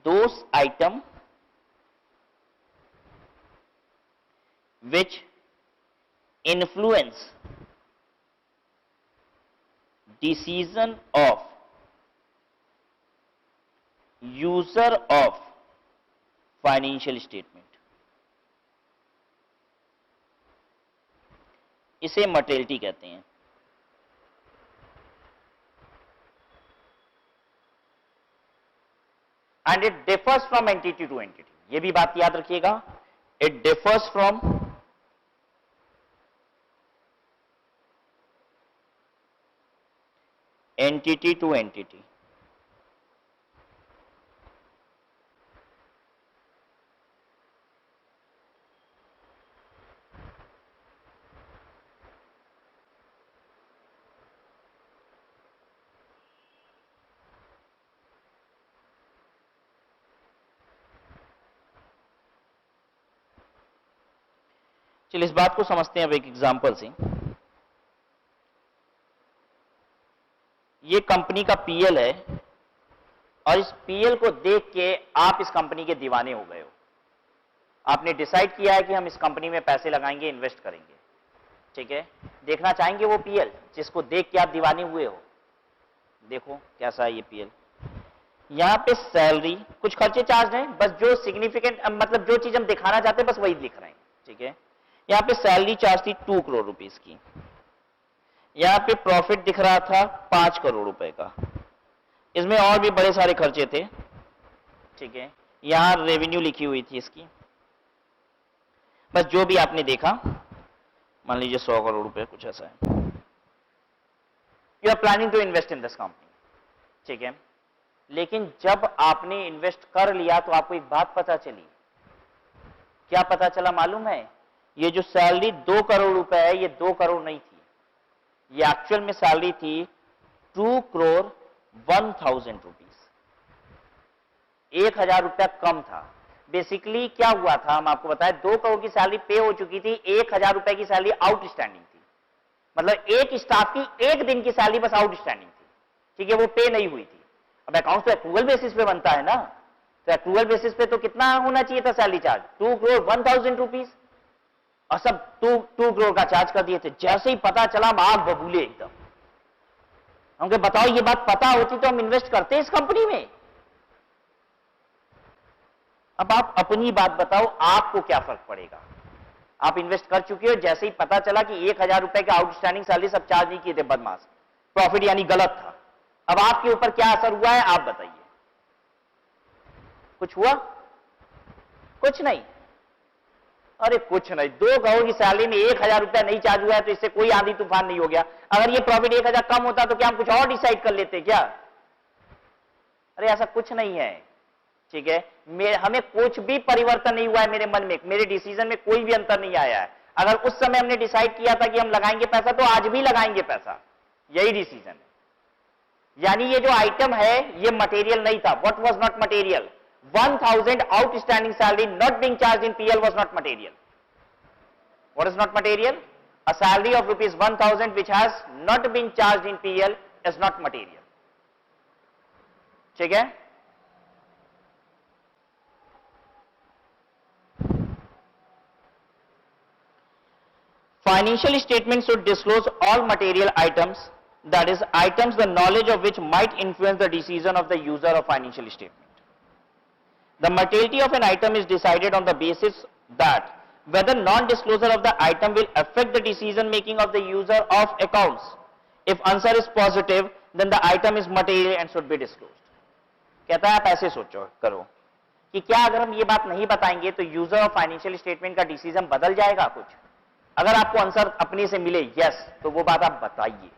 those item which influence decision of user of financial statement, इसे मटेरियलिटी कहते हैं। And it differs from entity to entity, ये भी बात याद रखिएगा, it differs from entity to entity. चलिए इस बात को समझते हैं अब एक एग्जांपल से। ये कंपनी का पीएल है और इस पीएल को देख के आप इस कंपनी के दीवाने हो गए हो। आपने डिसाइड किया है कि हम इस कंपनी में पैसे लगाएंगे, इन्वेस्ट करेंगे। ठीक है, देखना चाहेंगे वो पीएल जिसको देख के आप दीवाने हुए हो। देखो कैसा है ये पीएल। यहां पे सैलरी, कुछ खर्चे चार्ज हैं, बस जो सिग्निफिकेंट मतलब जो चीज हम दिखाना चाहते हैं बस वही लिख रहे हैं। ठीक है, यहां पे सैलरी चार्ज थी 2 करोड़ रुपीस की, यहां पे प्रॉफिट दिख रहा था 5 करोड़ रुपए का, इसमें और भी बड़े सारे खर्चे थे। ठीक है, यहां रेवेन्यू लिखी हुई थी इसकी, बस जो भी आपने देखा, मान लीजिए 100 करोड़ रुपए कुछ ऐसा है। You are planning to invest in this company. ठीक है, लेकिन जब आपने इन्वेस्ट कर लिया तो आपको एक बात पता चली। क्या पता चला मालूम है? ये जो सैलरी 2 करोड़ रुपए है, ये 2 करोड़ नहीं थी, ये एक्चुअल में सैलरी थी 2 करोड़ 1,000 रुपीस। 1000 रुपया कम था। बेसिकली क्या हुआ था हम आपको बताएं, 2 करोड़ की सैलरी पे हो चुकी थी, 1000 रुपए की सैलरी आउटस्टैंडिंग थी। मतलब एक स्टाफ की एक दिन की सैलरी बस आउटस्टैंडिंग थी। ठीक है, वो पे नहीं हुई थी। अब अकाउंट तो एक्रूवल बेसिस पे बनता है ना, तो एक्रूवल बेसिस पे तो कितना होना चाहिए था सैलरी चार्ज? 2 करोड़ 1,000 रुपीस, और सब 2 करोड़ का चार्ज कर दिए थे। जैसे ही पता चला हम आग बबूले एकदम। हमको बताओ, ये बात पता होती तो हम इन्वेस्ट करते इस कंपनी में। अब आप अपनी बात बताओ, आपको क्या फर्क पड़ेगा? आप इन्वेस्ट कर चुके हो, जैसे ही पता चला कि 1000 रुपए के आउटस्टैंडिंग सैलरी सब चार्ज नहीं किए थे बदमाश, प्रॉफिट यानी गलत था, अब आपके ऊपर क्या असर हुआ है आप बताइए? कुछ हुआ? कुछ नहीं। अरे कुछ नहीं, 2 करोड़ की सैलरी में 1000 रुपया नहीं चार्ज हुआ है तो इससे कोई आंधी तूफान नहीं हो गया। अगर ये प्रॉफिट 1000 कम होता तो क्या हम कुछ और डिसाइड कर लेते क्या? अरे ऐसा कुछ नहीं है, ठीक है। हमें कुछ भी परिवर्तन नहीं हुआ है मेरे मन में, मेरे डिसीजन में कोई भी अंतर नहीं आया है। अगर उस समय हमने डिसाइड किया था कि हम लगाएंगे पैसा तो आज भी लगाएंगे पैसा, यही डिसीजन है। यानी ये जो आइटम है ये मटेरियल नहीं था। What was not material? 1000 outstanding salary not being charged in PL was not material. What is not material? A salary of rupees 1000 which has not been charged in PL is not material. ठीक है? Financial statements should disclose all material items, that is, items the knowledge of which might influence the decision of the user of financial statement. The materiality of an item is decided on the basis that whether non-disclosure of the item will affect the decision making of the user of accounts. If answer is positive, then the item is material and should be disclosed. कहता है आप ऐसे सोचो करो कि क्या अगर हम ये बात नहीं बताएंगे तो यूजर ऑफ फाइनेंशियल स्टेटमेंट का डिसीजन बदल जाएगा कुछ? अगर आपको आंसर अपने से मिले यस, तो वो बात आप बताइए,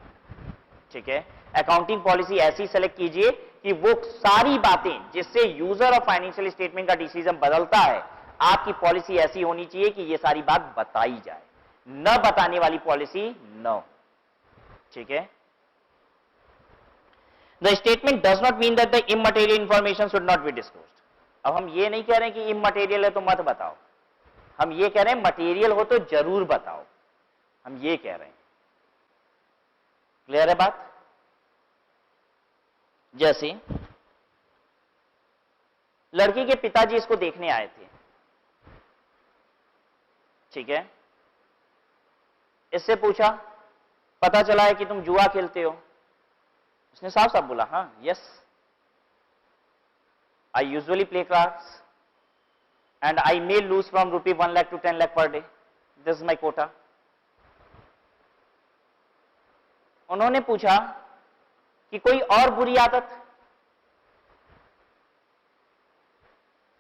ठीक है। अकाउंटिंग पॉलिसी ऐसी सेलेक्ट कीजिए कि वो सारी बातें जिससे यूजर ऑफ फाइनेंशियल स्टेटमेंट का डिसीजन बदलता है, आपकी पॉलिसी ऐसी होनी चाहिए कि ये सारी बात बताई जाए। न बताने वाली पॉलिसी नो, ठीक है। The statement does not mean that the immaterial information should not be disclosed. अब हम ये नहीं कह रहे हैं कि इमटेरियल है तो मत बताओ, हम ये कह रहे हैं मटेरियल हो तो जरूर बताओ, हम ये कह रहे हैं। क्लियर है बात? जैसे लड़की के पिताजी इसको देखने आए थे, ठीक है। इससे पूछा, पता चला है कि तुम जुआ खेलते हो। उसने साफ साफ बोला, हाँ yes, I usually play cards and I may lose from rupee 1 lakh to 10 lakh per day. This is my quota. उन्होंने पूछा कि कोई और बुरी आदत,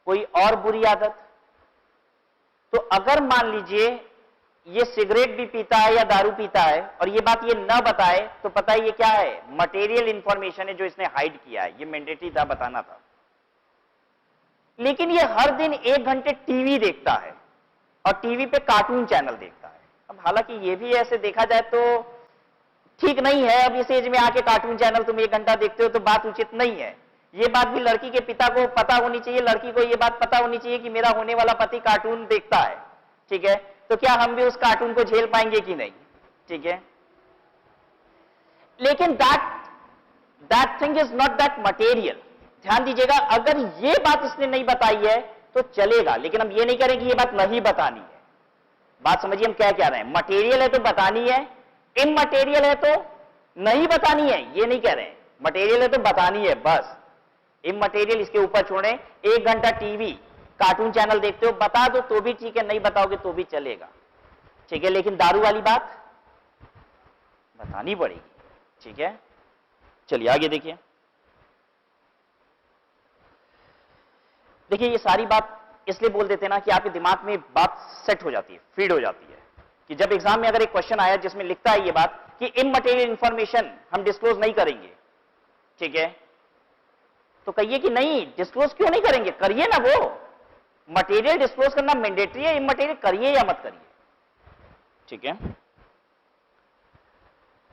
कोई और बुरी आदत? तो अगर मान लीजिए ये सिगरेट भी पीता है या दारू पीता है और ये बात ये न बताए तो पता है ये क्या है? मटेरियल इंफॉर्मेशन है जो इसने हाइड किया है, ये मैंडेटरी था, बताना था। लेकिन ये हर दिन 1 घंटे टीवी देखता है और टीवी पे कार्टून चैनल देखता है। अब हालांकि ये भी ऐसे देखा जाए तो ठीक नहीं है, अब इस एज में आके कार्टून चैनल तुम 1 घंटा देखते हो तो बात उचित नहीं है। ये बात भी लड़की के पिता को पता होनी चाहिए, लड़की को ये बात पता होनी चाहिए कि मेरा होने वाला पति कार्टून देखता है, ठीक है। तो क्या हम भी उस कार्टून को झेल पाएंगे कि नहीं? ठीक है। लेकिन that thing is not that material. ध्यान दीजिएगा, अगर ये बात इसने नहीं बताई है तो चलेगा, लेकिन हम ये नहीं करें कि ये बात नहीं बतानी है। बात समझिए हम क्या कह रहे हैं। मटेरियल है तो बतानी है, इमटेरियल है तो नहीं बतानी है, ये नहीं कह रहे हैं। मटेरियल है तो बतानी है बस, इमटेरियल इसके ऊपर छोड़ें। 1 घंटा टीवी कार्टून चैनल देखते हो, बता दो तो भी ठीक है, नहीं बताओगे तो भी चलेगा, ठीक है। लेकिन दारू वाली बात बतानी पड़ेगी, ठीक है। चलिए आगे देखिए। देखिए ये सारी बात इसलिए बोल देते हैं ना कि आपके दिमाग में बात सेट हो जाती है, फीड हो जाती है, कि जब एग्जाम में अगर एक क्वेश्चन आया जिसमें लिखता है ये बात कि इमटेरियल इंफॉर्मेशन हम डिस्क्लोज नहीं करेंगे, ठीक है, तो कहिए कि नहीं डिस्क्लोज क्यों नहीं करेंगे, करिए ना। वो मटेरियल डिस्क्लोज करना मैंडेटरी है, इमटेरियल करिए या मत करिए, ठीक है।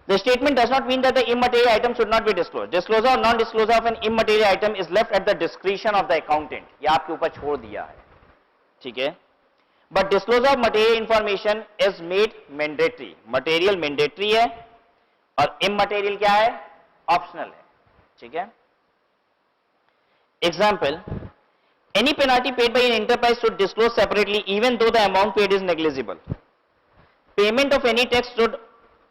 The statement does not mean that the immaterial item should not be disclosed. Disclosure or non-disclosure of an immaterial item is left at the discretion of the accountant. ये आपके ऊपर छोड़ दिया है, ठीक है। But disclosure of material information is made mandatory. Material mandatory है और immaterial क्या है? Optional है, ठीक है। Example: any penalty paid by an enterprise should disclose separately, even though the amount paid is negligible. Payment of any tax should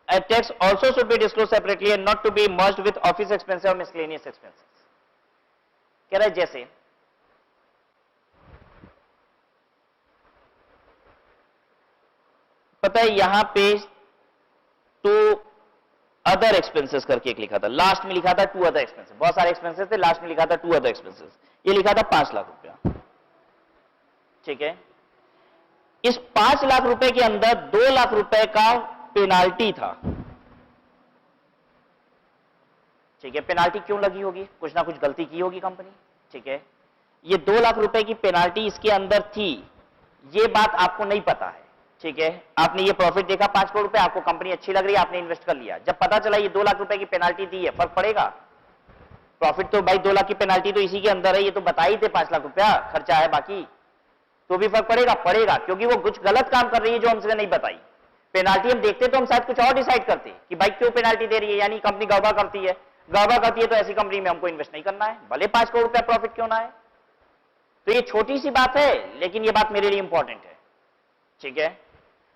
tax also should be disclosed separately and not to be merged with office expenses or miscellaneous expenses. कह रहा है जैसे पता है यहां पे to other expenses करके एक लिखा था, लास्ट में लिखा था टू अदर एक्सपेंसेस, बहुत सारे एक्सपेंसेस थे, लास्ट में लिखा था टू अदर एक्सपेंसेस, ये लिखा था 5 लाख रुपया, ठीक है। इस 5 लाख रुपए के अंदर 2 लाख रुपए का पेनाल्टी था, ठीक है। पेनाल्टी क्यों लगी होगी? कुछ ना कुछ गलती की होगी कंपनी, ठीक है। ये 2 लाख रुपए की पेनाल्टी इसके अंदर थी, ये बात आपको नहीं पता है, ठीक है। आपने ये प्रॉफिट देखा 5 करोड़ रुपए, आपको कंपनी अच्छी लग रही है, आपने इन्वेस्ट कर लिया, जब पता चला ये 2 लाख रुपए की पेनाल्टी दी है, फर्क पड़ेगा? प्रॉफिट तो भाई 2 लाख की पेनाल्टी तो इसी के अंदर है, ये तो बता ही थे 5 लाख रुपया खर्चा है, बाकी तो भी फर्क पड़ेगा? पड़ेगा, क्योंकि वो कुछ गलत काम कर रही है जो हमसे नहीं बताई। पेनाल्टी हम देखते तो हम शायद कुछ और डिसाइड करते कि भाई क्यों पेनाल्टी दे रही है, यानी कंपनी गड़बड़ करती है, गड़बड़ करती है तो ऐसी कंपनी में हमको इन्वेस्ट नहीं करना है, भले 5 करोड़ रुपया प्रॉफिट क्यों ना है। तो ये छोटी सी बात है, लेकिन ये बात मेरे लिए इंपॉर्टेंट है, ठीक है।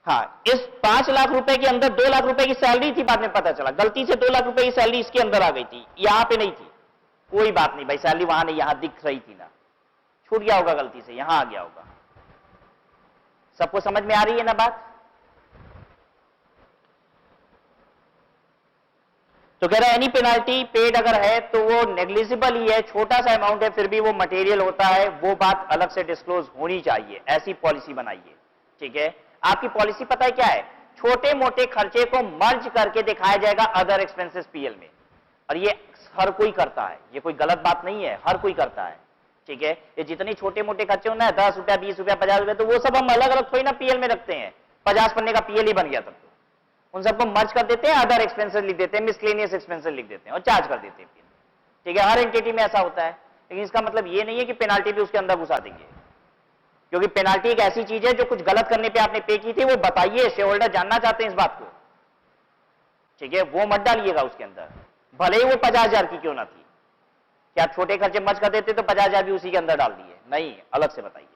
हाँ, इस 5 लाख रुपए के अंदर 2 लाख रुपए की सैलरी थी, बाद में पता चला गलती से 2 लाख रुपए की सैलरी इसके अंदर आ गई थी, यहां पे नहीं थी। कोई बात नहीं भाई, सैलरी वहां नहीं, यहां दिख रही थी ना, छूट गया होगा गलती से, यहां आ गया होगा। सबको समझ में आ रही है ना बात? तो कह रहा है एनी पेनाल्टी पेड अगर है तो वो नेग्लिजिबल ही है, छोटा सा अमाउंट है, फिर भी वो मटेरियल होता है, वो बात अलग से डिस्क्लोज होनी चाहिए, ऐसी पॉलिसी बनाइए, ठीक है। आपकी पॉलिसी पता है क्या है? छोटे मोटे खर्चे को मर्ज करके दिखाया जाएगा अदर एक्सपेंसेस पीएल में, और ये हर कोई करता है, ये कोई गलत बात नहीं है, हर कोई करता है, ठीक है। ये जितने छोटे मोटे खर्चे होना है, 10 रुपया 20 रुपया 50 रुपया, तो वो सब हम अलग अलग थोड़ी ना पीएल में रखते हैं, 50 पन्ने का पीएल ही बन गया तब तो, उन सबको मर्ज कर देते हैं, अदर एक्सपेंसेस लिख देते हैं, मिसलेनियस एक्सपेंसेस लिख देते हैं और चार्ज कर देते हैं, ठीक है। हर एंटिटी में ऐसा होता है, लेकिन इसका मतलब ये नहीं है कि पेनाल्टी भी उसके अंदर घुसा देंगे, क्योंकि पेनाल्टी एक ऐसी चीज है जो कुछ गलत करने पे आपने पे की थी, वो बताइए, शेयर होल्डर जानना चाहते हैं इस बात को, ठीक है। वो मत डालिएगा उसके अंदर, भले ही वो 50,000 की क्यों ना थी, क्या छोटे खर्चे मर्ज कर देते तो 50,000 भी उसी के अंदर डाल दिए, नहीं, अलग से बताइए।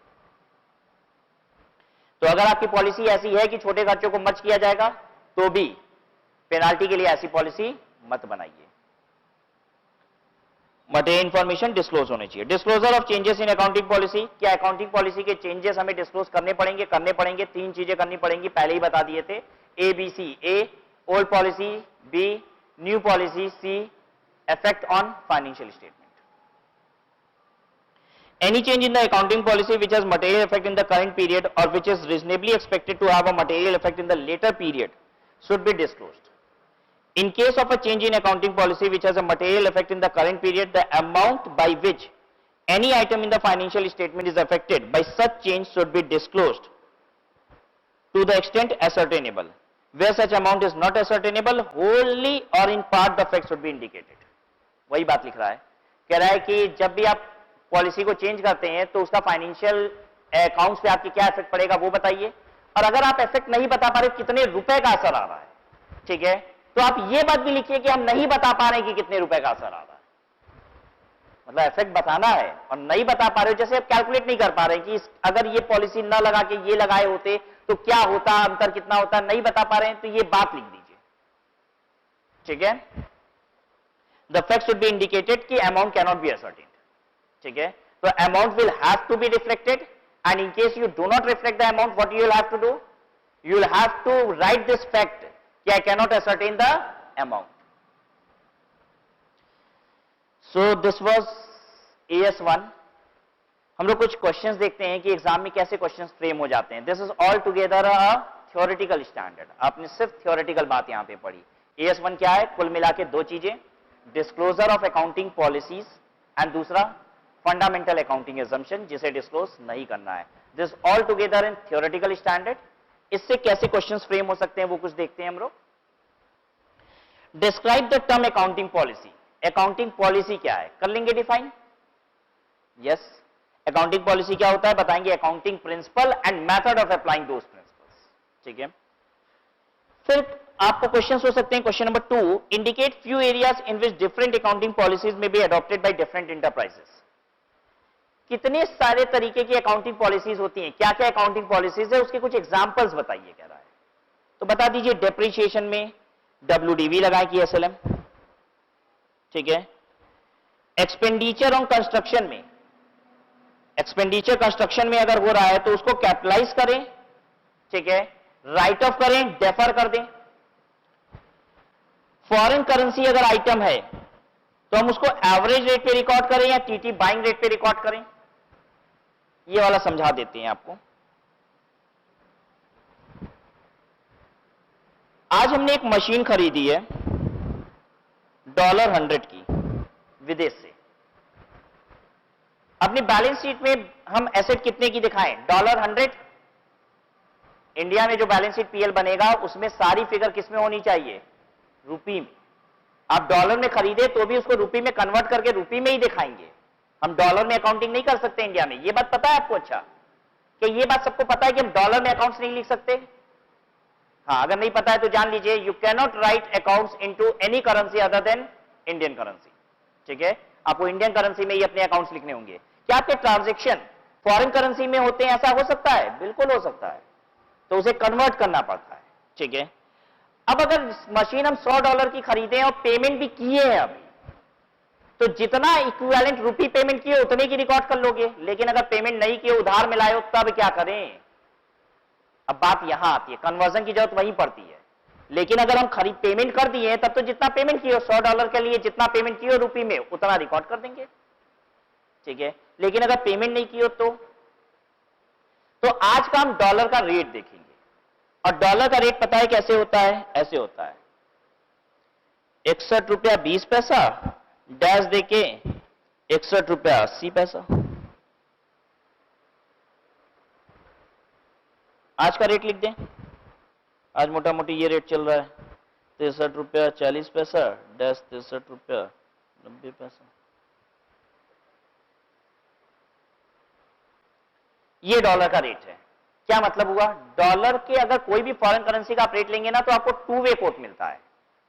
तो अगर आपकी पॉलिसी ऐसी है कि छोटे खर्चों को मर्ज किया जाएगा, तो भी पेनाल्टी के लिए ऐसी पॉलिसी मत बनाइए। मटेरियल इंफॉर्मेशन डिस्क्लोज होने चाहिए। Disclosure of changes in accounting policy, क्या अकाउंटिंग पॉलिसी के चेंजेस हमें डिस्क्लोज करने पड़ेंगे? 3 चीजें करनी पड़ेंगी, पहले ही बता दिए थे, ABC, A old policy, B new policy, C effect on financial statement. Any change in the accounting policy which has material effect in the current period or which is reasonably expected to have a material effect in the later period should be disclosed. In case of a change in accounting policy which has a material effect in the current period, the amount by which any item in the financial statement is affected by such change should be disclosed to the extent ascertainable. Where such amount is not ascertainable, wholly or in part the effect should be indicated. वही बात लिख रहा है, कह रहा है कि जब भी आप पॉलिसी को चेंज करते हैं तो उसका फाइनेंशियल अकाउंट्स पे आपके क्या इफेक्ट पड़ेगा वो बताइए, और अगर आप इफेक्ट नहीं बता पा रहे कितने रुपए का असर आ रहा है, ठीक है, तो आप ये बात भी लिखिए कि हम नहीं बता पा रहे कि कितने रुपए का असर आ रहा है, मतलब इफेक्ट बताना है और नहीं बता पा रहे हो, जैसे आप कैलकुलेट नहीं कर पा रहे कि अगर ये पॉलिसी ना लगा के ये लगाए होते तो क्या होता, अंतर कितना होता, नहीं बता पा रहे हैं, तो ये बात लिख दीजिए, ठीक है। The effect should be indicated कि amount cannot be ascertained, ठीक है। तो amount will have to be reflected, and in case you do not reflect the amount, what you will have to do? You will have to write this fact कि I cannot ascertain the amount. So this was AS1. हम लोग कुछ questions देखते हैं कि exam में कैसे questions frame हो जाते हैं। This is all together a theoretical standard, आपने सिर्फ थ्योरेटिकल बात यहां पे पढ़ी। AS1 क्या है? कुल मिला के 2 चीजें, disclosure of accounting policies and दूसरा फंडामेंटल अकाउंटिंग एजम्पशन, जिसे डिस्क्लोज नहीं करना है। This all together in theoretical standard. इससे कैसे क्वेश्चंस फ्रेम हो सकते हैं वो कुछ देखते हैं हम लोग। Describe the term accounting policy. Accounting policy क्या है? कर लेंगे डिफाइन? यस। अकाउंटिंग पॉलिसी क्या होता है बताएंगे, accounting principle and method of applying those principles, ठीक है। फिर आपको क्वेश्चंस हो सकते हैं। Question number 2, indicate few areas in which different accounting policies may be adopted by different enterprises. कितने सारे तरीके की अकाउंटिंग पॉलिसीज होती हैं, क्या क्या अकाउंटिंग पॉलिसीज है, उसके कुछ एग्जांपल्स बताइए कह रहा है। तो बता दीजिए, डेप्रिसिएशन में, WDV लगाएं कि SLM, ठीक है। एक्सपेंडिचर ऑन कंस्ट्रक्शन में, एक्सपेंडिचर कंस्ट्रक्शन में अगर हो रहा है तो उसको कैपिटलाइज करें, ठीक है, राइट ऑफ करें, डेफर कर दें। फॉरेन करेंसी अगर आइटम है तो हम उसको एवरेज रेट पे रिकॉर्ड करें या TT बाइंग रेट पे रिकॉर्ड करें, ये वाला समझा देते हैं आपको। आज हमने एक मशीन खरीदी है $100 की विदेश से। अपनी बैलेंस शीट में हम एसेट कितने की दिखाएं? $100। इंडिया में जो बैलेंस शीट PL बनेगा उसमें सारी फिगर किसमें होनी चाहिए? रुपी में। आप डॉलर में खरीदे तो भी उसको रुपी में कन्वर्ट करके रुपी में ही दिखाएंगे। हम डॉलर में अकाउंटिंग नहीं कर सकते इंडिया में। ये बात पता है आपको? अच्छा, कि ये बात सबको पता है कि हम डॉलर में अकाउंट्स नहीं लिख सकते? हाँ, अगर नहीं पता है तो जान लीजिए, you can not right accounts into any currency other than Indian currency, ठीक है। आपको इंडियन करेंसी में ही अपने अकाउंट्स लिखने होंगे। क्या आपके ट्रांजैक्शन फॉरेन करेंसी में होते हैं? ऐसा हो सकता है, बिल्कुल हो सकता है, तो उसे कन्वर्ट करना पड़ता है, ठीक है। अब अगर मशीन हम $100 की खरीदे और पेमेंट भी किए हैं अभी, तो जितना इक्विवेलेंट रुपी पेमेंट किए उतने की रिकॉर्ड कर लोगे। लेकिन अगर पेमेंट नहीं किए, उधार में लाए हो, तब क्या करें? अब बात यहां आती है, कन्वर्जन की जरूरत वहीं पड़ती है। लेकिन अगर हम खरीद पेमेंट कर दिए तब तो जितना पेमेंट किए $100 के लिए जितना पेमेंट किए रुपी में उतना रिकॉर्ड कर देंगे, ठीक है। लेकिन अगर पेमेंट नहीं किए तो आज का हम डॉलर का रेट देखेंगे। और डॉलर का रेट पता है कैसे होता है? ऐसे होता है, ₹61.20 डैश देके ₹61.80। आज का रेट लिख दें। आज मोटा मोटी ये रेट चल रहा है, ₹63.40 डैश ₹63.90। ये डॉलर का रेट है। क्या मतलब हुआ? डॉलर के अगर कोई भी फॉरेन करेंसी का आप रेट लेंगे ना तो आपको टू वे कोट मिलता है।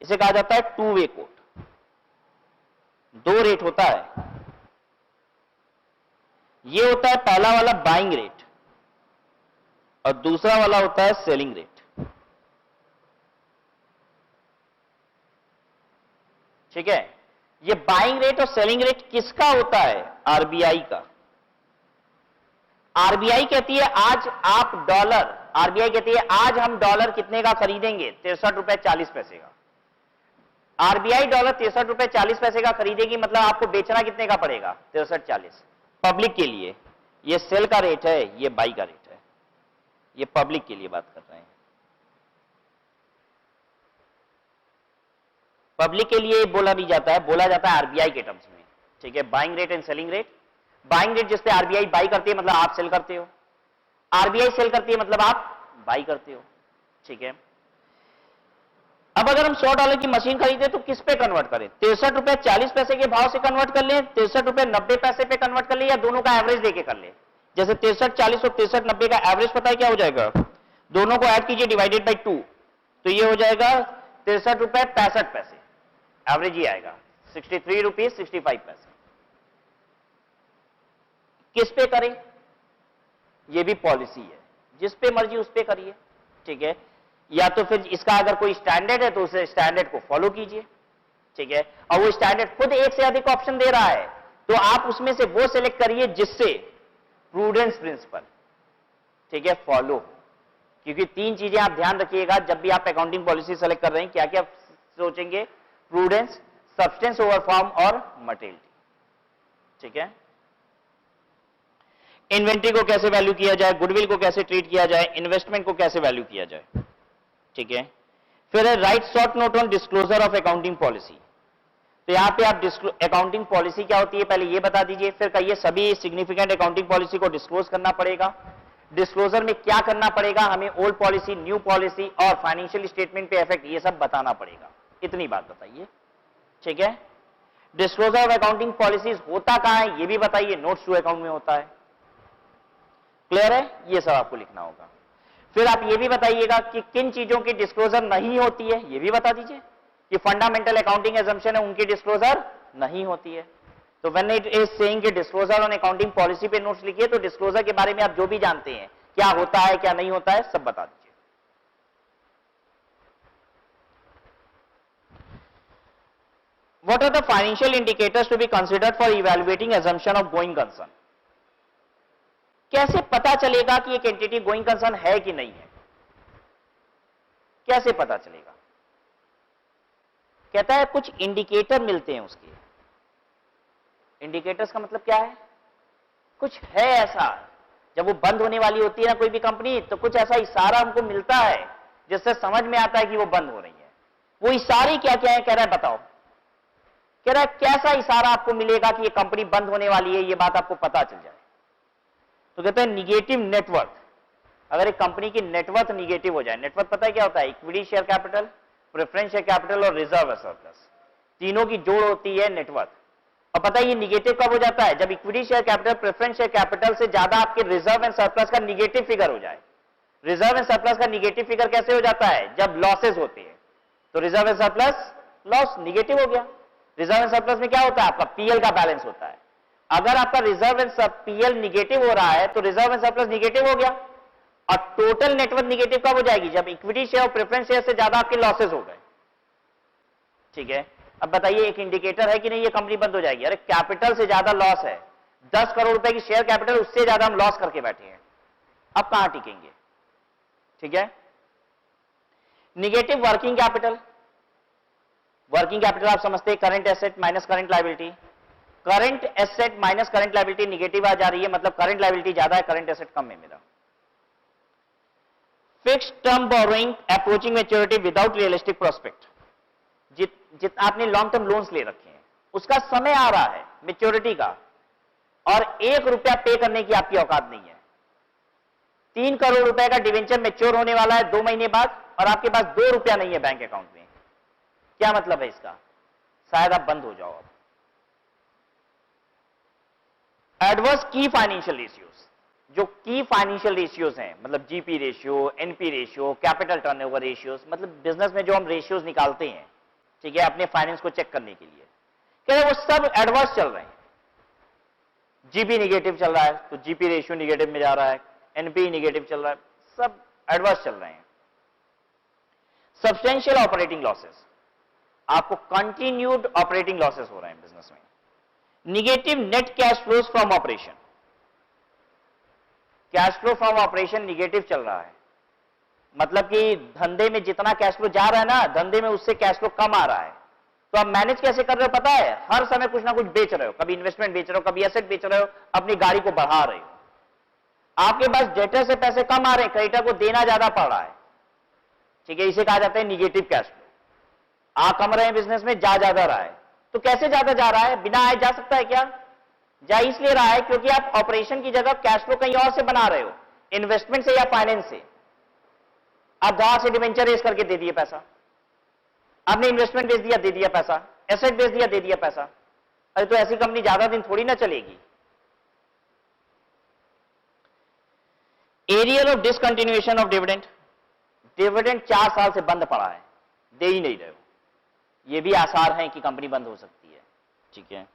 इसे कहा जाता है टू वे कोट। दो रेट होता है। ये होता है पहला वाला बाइंग रेट और दूसरा वाला होता है सेलिंग रेट, ठीक है। ये बाइंग रेट और सेलिंग रेट किसका होता है? आरबीआई का। आरबीआई कहती है आज आप डॉलर, आरबीआई कहती है आज हम डॉलर कितने का खरीदेंगे? ₹63.40 का। आरबीआई डॉलर ₹63.40 का खरीदेगी, मतलब आपको बेचना कितने का पड़ेगा? 63.40। पब्लिक के लिए ये सेल का रेट है, ये बाई का रेट है। ये पब्लिक के लिए बात कर रहे हैं। पब्लिक के लिए बोला नहीं जाता है, बोला जाता है आरबीआई के टर्म्स में, ठीक है। Buying rate and selling rate. Buying rate जिस पे आरबीआई बाई करती है मतलब आप सेल करते हो, आरबीआई सेल करती है मतलब आप बाई करते हो, ठीक है। अब अगर हम $100 की मशीन खरीदे तो किस पे कन्वर्ट करें? ₹63.40 के भाव से कन्वर्ट कर लें, ₹63.90 पे कन्वर्ट कर ले, या दोनों का एवरेज लेके कर ले? जैसे 63.40 और 63.90 का एवरेज पता है क्या हो जाएगा? दोनों को ऐड कीजिए, डिवाइडेड बाई 2, तो ये हो जाएगा ₹63.65। एवरेज ही आएगा ₹63.65। किस पे करें? ये भी पॉलिसी है, जिस पे मर्जी उस पे करिए, ठीक है। या तो फिर इसका अगर कोई स्टैंडर्ड है तो उसे स्टैंडर्ड को फॉलो कीजिए, ठीक है। और वो स्टैंडर्ड खुद एक से अधिक ऑप्शन दे रहा है तो आप उसमें से वो सिलेक्ट करिए जिससे प्रूडेंस प्रिंसिपल, ठीक है, फॉलो हो। क्योंकि तीन चीजें आप ध्यान रखिएगा जब भी आप अकाउंटिंग पॉलिसी सेलेक्ट कर रहे हैं। क्या क्या सोचेंगे? प्रूडेंस, सब्सटेंस ओवर फॉर्म और मटेरियलिटी, ठीक है। इन्वेंट्री को कैसे वैल्यू किया जाए, गुडविल को कैसे ट्रीट किया जाए, इन्वेस्टमेंट को कैसे वैल्यू किया जाए, ठीक है। फिर है right short note on disclosure of accounting policy. तो यहां पे आप अकाउंटिंग पॉलिसी क्या होती है पहले ये बता दीजिए, फिर कहिए सभी सिग्निफिकेंट अकाउंटिंग पॉलिसी को डिस्क्लोज करना पड़ेगा। डिस्क्लोजर में क्या करना पड़ेगा हमें, ओल्ड पॉलिसी, न्यू पॉलिसी और फाइनेंशियल स्टेटमेंट पे इफेक्ट, ये सब बताना पड़ेगा। इतनी बात बताइए, ठीक है। डिस्क्लोजर ऑफ अकाउंटिंग पॉलिसीज होता कहां है ये भी बताइए, नोट्स टू अकाउंट में होता है। क्लियर है? ये सब आपको लिखना होगा। फिर आप ये भी बताइएगा कि किन चीजों की डिस्क्लोजर नहीं होती है, ये भी बता दीजिए कि फंडामेंटल अकाउंटिंग एजम्पशन है उनकी डिस्क्लोजर नहीं होती है। तो व्हेन इट इज सेइंग कि डिस्क्लोजर ऑन अकाउंटिंग पॉलिसी पे नोट्स लिखिए, तो डिस्क्लोजर के बारे में आप जो भी जानते हैं, क्या होता है क्या नहीं होता है, सब बता दीजिए। What are the financial indicators to be considered for evaluating assumption of going concern? कैसे पता चलेगा कि एक एंटिटी गोइंग कंसर्न है कि नहीं है? कैसे पता चलेगा? कहता है कुछ इंडिकेटर मिलते हैं उसके। इंडिकेटर्स का मतलब क्या है? कुछ है ऐसा, जब वो बंद होने वाली होती है ना कोई भी कंपनी, तो कुछ ऐसा इशारा हमको मिलता है जिससे समझ में आता है कि वो बंद हो रही है। वो इशारे क्या क्या है? कह रहा है बताओ। कह रहा है कैसा इशारा आपको मिलेगा कि ये कंपनी बंद होने वाली है, ये बात आपको पता चल जाए? तो कहते हैं निगेटिव नेटवर्थ। अगर एक कंपनी की नेटवर्थ निगेटिव हो जाए, नेटवर्थ पता है क्या होता है? Equity share capital, preference share capital और रिजर्व सरप्लस, तीनों की जोड़ होती है नेटवर्थ। और पता है ये निगेटिव कब हो जाता है? जब equity share capital, preference share capital से ज्यादा आपके रिजर्व एंड सरप्लस का निगेटिव फिगर हो जाए। रिजर्व एंड सरप्लस का निगेटिव फिगर कैसे हो जाता है? जब लॉसेज होते हैं। तो reserve and surplus loss negative हो गया। रिजर्व एंड सरप्लस में क्या होता है? आपका पीएल का बैलेंस होता है। अगर आपका रिजर्व एंड पीएल निगेटिव हो रहा है तो रिजर्व एंड सरप्लस निगेटिव हो गया। और टोटल नेटवर्थ निगेटिव कब हो जाएगी? जब इक्विटी शेयर और प्रेफरेंस शेयर से ज्यादा आपके लॉसेज हो गए। ठीक है, अब बताइए एक इंडिकेटर है कि नहीं ये कंपनी बंद हो जाएगी? अरे कैपिटल से ज्यादा लॉस है, 10 करोड़ रुपए की शेयर कैपिटल, उससे ज्यादा हम लॉस करके बैठे हैं, अब कहां टिकेंगे? ठीक है, negative working capital. Working capital आप समझते हैं current asset minus current liability. Current asset minus current liability negative आ जा रही है, मतलब करंट लायबिलिटी ज्यादा है, करंट एसेट कम है मेरा। Fixed term borrowing approaching maturity without realistic prospect. जितना आपने लॉन्ग टर्म लोन्स ले रखे हैं उसका समय आ रहा है मैच्योरिटी का, और 1 रुपया पे करने की आपकी औकात नहीं है। 3 करोड़ रुपए का डिवेंचर मैच्योर होने वाला है 2 महीने बाद, और आपके पास 2 रुपया नहीं है बैंक अकाउंट में। क्या मतलब है इसका? शायद आप बंद हो जाओ। अब एडवर्स की फाइनेंशियल रेशियोज, जो की फाइनेंशियल रेशियोज हैं, मतलब GP ratio, NP ratio, capital turnover ratios, मतलब बिजनेस में जो हम रेशियोज निकालते हैं, ठीक है, अपने फाइनेंस को चेक करने के लिए, क्या वो सब एडवर्स चल रहे हैं। जीपी निगेटिव चल रहा है तो जीपी रेशियो निगेटिव में जा रहा है, एनपी निगेटिव चल रहा है, सब एडवर्स चल रहे हैं। सब्सटेंशियल ऑपरेटिंग लॉसेस, आपको कंटिन्यूड ऑपरेटिंग लॉसेस हो रहे हैं बिजनेस में। Negative net cash flows from operation, cash flow from operation negative चल रहा है, मतलब कि धंधे में जितना कैश फ्लो जा रहा है ना, धंधे में उससे कैश फ्लो कम आ रहा है। तो आप मैनेज कैसे कर रहे हो पता है? हर समय कुछ ना कुछ बेच रहे हो, कभी इन्वेस्टमेंट बेच रहे हो, कभी एसेट बेच रहे हो, अपनी गाड़ी को बढ़ा रहे हो। आपके पास डेटर से पैसे कम आ रहे हैं, क्रेडिटर को देना ज्यादा पड़ रहा है। ठीक है, इसे कहा जाता है निगेटिव कैश फ्लो। आ कम रहे हैं बिजनेस में, जा ज्यादा रहा है। तो कैसे ज्यादा जा रहा है? बिना आए जा सकता है क्या? जा इसलिए रहा है क्योंकि आप ऑपरेशन की जगह कैश फ्लो कहीं और से बना रहे हो, इन्वेस्टमेंट से या फाइनेंस से। आप बाहर से डिवेंचर रेज करके दे दिए पैसा, आपने इन्वेस्टमेंट बेच दिया, दे दिया पैसा, एसेट बेच दिया, दे दिया पैसा। अरे तो ऐसी कंपनी ज्यादा दिन थोड़ी ना चलेगी। Arrear of discontinuation of dividend, dividend 4 साल से बंद पड़ा है, दे ही नहीं रहे हो, ये भी आसार है कि कंपनी बंद हो सकती है। ठीक है,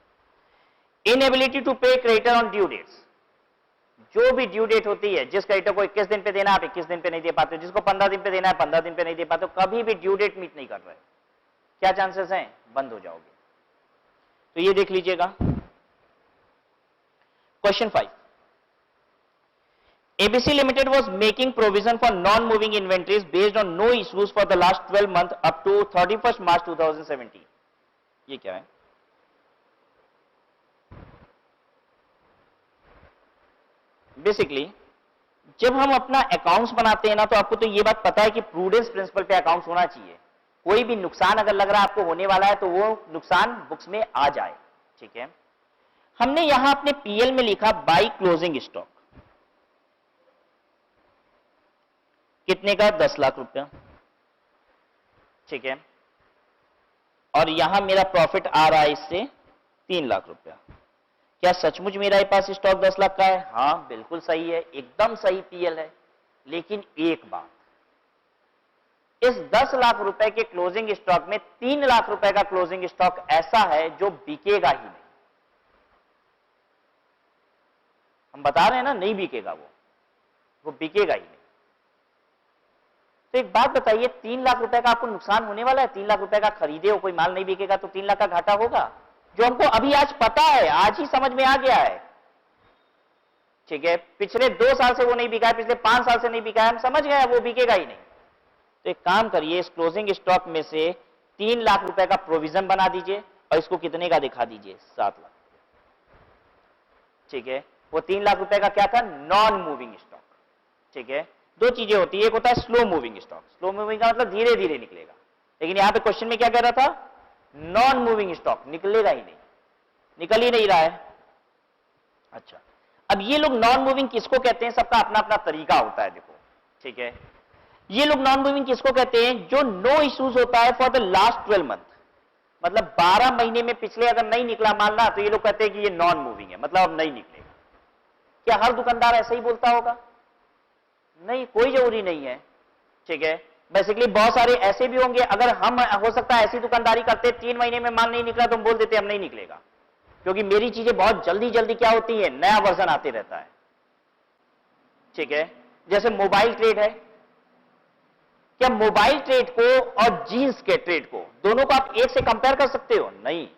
इनएबिलिटी टू पे क्रेडिटर ऑन ड्यू डेट्स, जो भी ड्यू डेट होती है, जिस क्रेडिटर को 21 दिन पे देना है आप 21 दिन पे नहीं दे पाते हो, जिसको 15 दिन पे देना है 15 दिन पे नहीं दे पाते हो, कभी भी ड्यू डेट मीट नहीं कर रहे, क्या चांसेस हैं? बंद हो जाओगे। तो ये देख लीजिएगा। Question 5, ABC Limited was making provision for non-moving inventories based on no issues for the last 12 months up to 31st March 2017. ये क्या है? बेसिकली जब हम अपना अकाउंट्स बनाते हैं ना, तो आपको तो ये बात पता है कि प्रूडेंस प्रिंसिपल पे अकाउंट्स होना चाहिए। कोई भी नुकसान अगर लग रहा है आपको होने वाला है तो वो नुकसान बुक्स में आ जाए। ठीक है, हमने यहां अपने पीएल में लिखा बाई क्लोजिंग स्टॉक, कितने का? 10 लाख रुपया। ठीक है, और यहां मेरा प्रॉफिट आ रहा है इससे 3 लाख रुपया। क्या सचमुच मेरे पास स्टॉक 10 लाख का है? हां बिल्कुल सही है, एकदम सही पीएल है। लेकिन एक बात, इस 10 लाख रुपए के क्लोजिंग स्टॉक में 3 लाख रुपए का क्लोजिंग स्टॉक ऐसा है जो बिकेगा ही नहीं। हम बता रहे हैं ना, नहीं बिकेगा, वो बिकेगा ही नहीं। तो एक बात बताइए, 3 लाख रुपए का आपको नुकसान होने वाला है? 3 लाख रुपए का खरीदे हो, कोई माल नहीं बिकेगा तो 3 लाख का घाटा होगा, जो हमको अभी आज पता है, आज ही समझ में आ गया है। ठीक है, पिछले 2 साल से वो नहीं बिका है, पिछले 5 साल से नहीं बिका है, हम समझ गए वो बिकेगा ही नहीं। तो एक काम करिए, इस क्लोजिंग स्टॉक में से 3 लाख रुपए का प्रोविजन बना दीजिए और इसको कितने का दिखा दीजिए, 7 लाख। ठीक है, वो 3 लाख रुपए का क्या था? Non moving stock. ठीक है, दो चीजें होती है, एक होता है slow moving stock. Slow moving का मतलब धीरे धीरे निकलेगा, लेकिन यहां पे क्वेश्चन में क्या कह रहा था? नॉन मूविंग स्टॉक, निकलेगा ही नहीं, निकल ही नहीं रहा है। अच्छा, अब ये लोग नॉन मूविंग किसको कहते हैं? सबका अपना अपना तरीका होता है, देखो। ठीक है, ये लोग नॉन मूविंग किसको कहते हैं? जो नो इश्यूज होता है फॉर द लास्ट 12 मंथ, मतलब 12 महीने में पिछले अगर नहीं निकला माल ना, तो ये लोग कहते हैं कि ये नॉन मूविंग है, मतलब अब नहीं निकलेगा। क्या हर दुकानदार ऐसा ही बोलता होगा? नहीं, कोई जरूरी नहीं है। ठीक है, बेसिकली बहुत सारे ऐसे भी होंगे, अगर हम हो सकता है ऐसी दुकानदारी करते, 3 महीने में माल नहीं निकला तो हम बोल देते हम नहीं निकलेगा, क्योंकि मेरी चीजें बहुत जल्दी जल्दी क्या होती है, नया वर्जन आते रहता है। ठीक है, जैसे मोबाइल ट्रेड है, क्या मोबाइल ट्रेड को और जींस के ट्रेड को दोनों को आप एक से कंपेयर कर सकते हो? नहीं।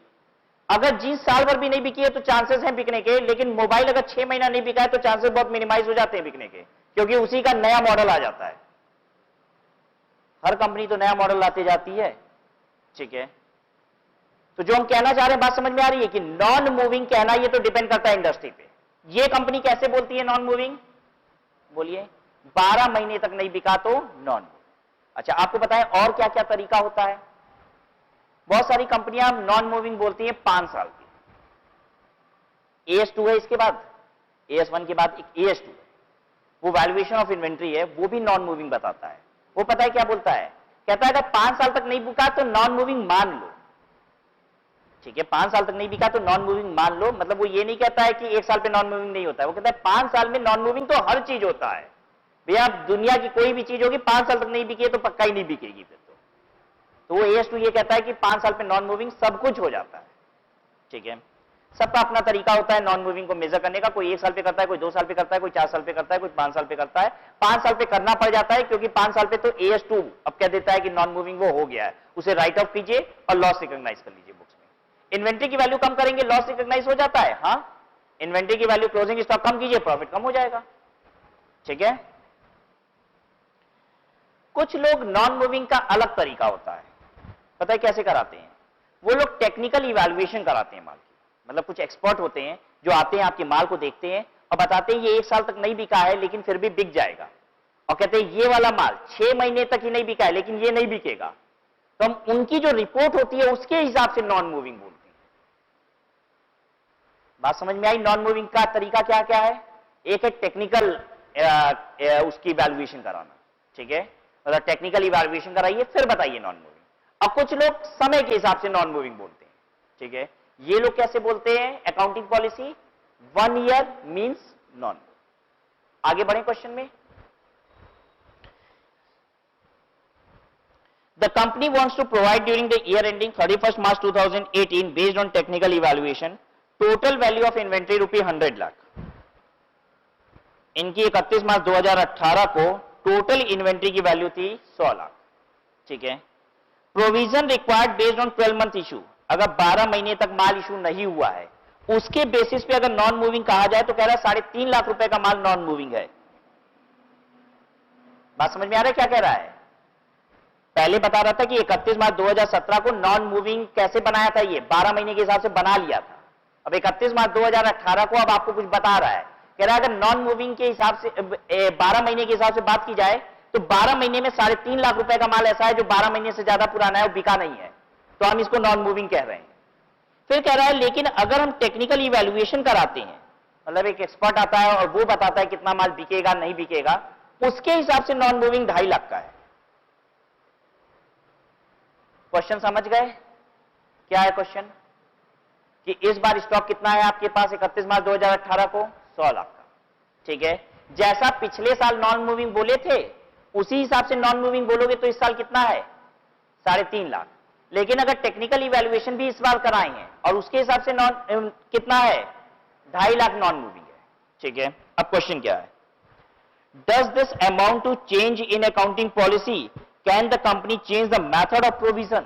अगर जींस साल भर भी नहीं बिकी है तो चांसेस हैं बिकने के, लेकिन मोबाइल अगर 6 महीना नहीं बिका है तो चांसेस बहुत मिनिमाइज हो जाते हैं बिकने के, क्योंकि उसी का नया मॉडल आ जाता है। हर कंपनी तो नया मॉडल लाती जाती है। ठीक है, तो जो हम कहना चाह रहे हैं बात समझ में आ रही है कि नॉन मूविंग कहना, ये तो डिपेंड करता है इंडस्ट्री पे। ये कंपनी कैसे बोलती है नॉन मूविंग? बोलिए, 12 महीने तक नहीं बिका तो नॉन मूविंग। अच्छा, आपको पता है और क्या क्या तरीका होता है? बहुत सारी कंपनियां नॉन मूविंग बोलती हैं 5 साल की। AS2 है, इसके बाद AS1 के बाद एक AS2 है, वो वैल्यूएशन ऑफ इन्वेंट्री है, वो भी नॉन मूविंग बताता है। वो पता है क्या बोलता है? कहता है अगर 5 साल तक नहीं बिका तो नॉन मूविंग मान लो। ठीक है, 5 साल तक नहीं बिका तो नॉन मूविंग मान लो, मतलब वो ये नहीं कहता है कि 1 साल पे नॉन मूविंग नहीं होता है, वो कहता है 5 साल में नॉन मूविंग तो हर चीज होता है। भैया दुनिया की कोई भी चीज होगी 5 साल तक नहीं बिकी है तो पक्का ही नहीं बिकेगी फिर तो वो AS2 ये कहता है कि 5 साल पे नॉन मूविंग सब कुछ हो जाता है। ठीक है, सबका अपना तरीका होता है नॉन मूविंग को मेजर करने का, कोई 1 साल पे करता है, कोई 2 साल पे करता है, कोई 4 साल पे करता है, कोई 5 साल पे करता है। 5 साल पे करना पड़ जाता है क्योंकि 5 साल पे तो AS2 अब कह देता है कि नॉन मूविंग वो हो गया है, उसे राइट ऑफ कीजिए और लॉस रिकॉग्नाइज कर लीजिए बुक्स में। इन्वेंट्री की वैल्यू कम करेंगे, लॉस रिकॉग्नाइज हो जाता है। हाँ, इन्वेंट्री की वैल्यू क्लोजिंग स्टॉक कम कीजिए, प्रॉफिट कम हो जाएगा। ठीक है, कुछ लोग नॉन मूविंग का अलग तरीका होता है, पता है कैसे कराते हैं? वो लोग टेक्निकल इवैल्यूएशन कराते हैं माल की, मतलब कुछ एक्सपर्ट होते हैं जो आते हैं आपके माल को देखते हैं और बताते हैं ये 1 साल तक नहीं बिका है लेकिन फिर भी बिक जाएगा, और कहते हैं ये वाला माल 6 महीने तक ही नहीं बिका है लेकिन ये नहीं बिकेगा। तो हम उनकी जो रिपोर्ट होती है उसके हिसाब से नॉन मूविंग बोलते हैं। बात समझ में आई? नॉन मूविंग का तरीका क्या क्या है? एक है टेक्निकल उसकी इवैल्यूएशन कराना। ठीक है, मतलब टेक्निकल इवैल्यूएशन कराइए फिर बताइए नॉन मूविंग। अब कुछ लोग समय के हिसाब से नॉन मूविंग बोलते हैं। ठीक है, ये लोग कैसे बोलते हैं? Accounting policy 1 year means non. आगे बढ़े क्वेश्चन में। The company wants to provide during the year ending 31st March 2018 based on technical evaluation total value of inventory ₹100 lakh. इनकी 31 मार्च 2018 को टोटल इन्वेंट्री की वैल्यू थी 100 लाख। ठीक है, provision required based on 12 month issue, अगर 12 महीने तक माल इशू नहीं हुआ है उसके बेसिस पे अगर नॉन मूविंग कहा जाए तो कह रहा है 3.5 लाख रुपए का माल नॉन मूविंग है। बात समझ में आ रहा है क्या कह रहा है? पहले बता रहा था कि 31 मार्च 2017 को नॉन मूविंग कैसे बनाया था, ये 12 महीने के हिसाब से बना लिया था। अब 31 मार्च 2018 को अब आपको कुछ बता रहा है, कह रहा है अगर नॉन मूविंग के हिसाब से 12 महीने के हिसाब से बात की जाए तो 12 महीने में 3.5 लाख रुपए का माल ऐसा है जो 12 महीने से ज्यादा पुराना है और बिका नहीं है, तो हम इसको नॉन मूविंग कह रहे हैं। फिर कह रहा है लेकिन अगर हम टेक्निकल इवैल्यूएशन कराते हैं, मतलब एक एक्सपर्ट आता है और वो बताता है कितना माल बिकेगा नहीं बिकेगा, उसके हिसाब से नॉन मूविंग 2.5 लाख का है। क्वेश्चन समझ गए? क्या है क्वेश्चन? कि इस बार स्टॉक कितना है आपके पास 31 मार्च 2018 को? 100 लाख का। ठीक है, जैसा पिछले साल नॉन मूविंग बोले थे उसी हिसाब से नॉन मूविंग बोलोगे तो इस साल कितना है? 3.5 लाख। लेकिन अगर टेक्निकल इवैल्यूएशन भी इस बार कराए हैं और उसके हिसाब से नॉन कितना है? 2.5 लाख नॉन मूविंग है। ठीक है, अब क्वेश्चन क्या है? Does this amount to change in accounting policy? Can the company change the method of provision?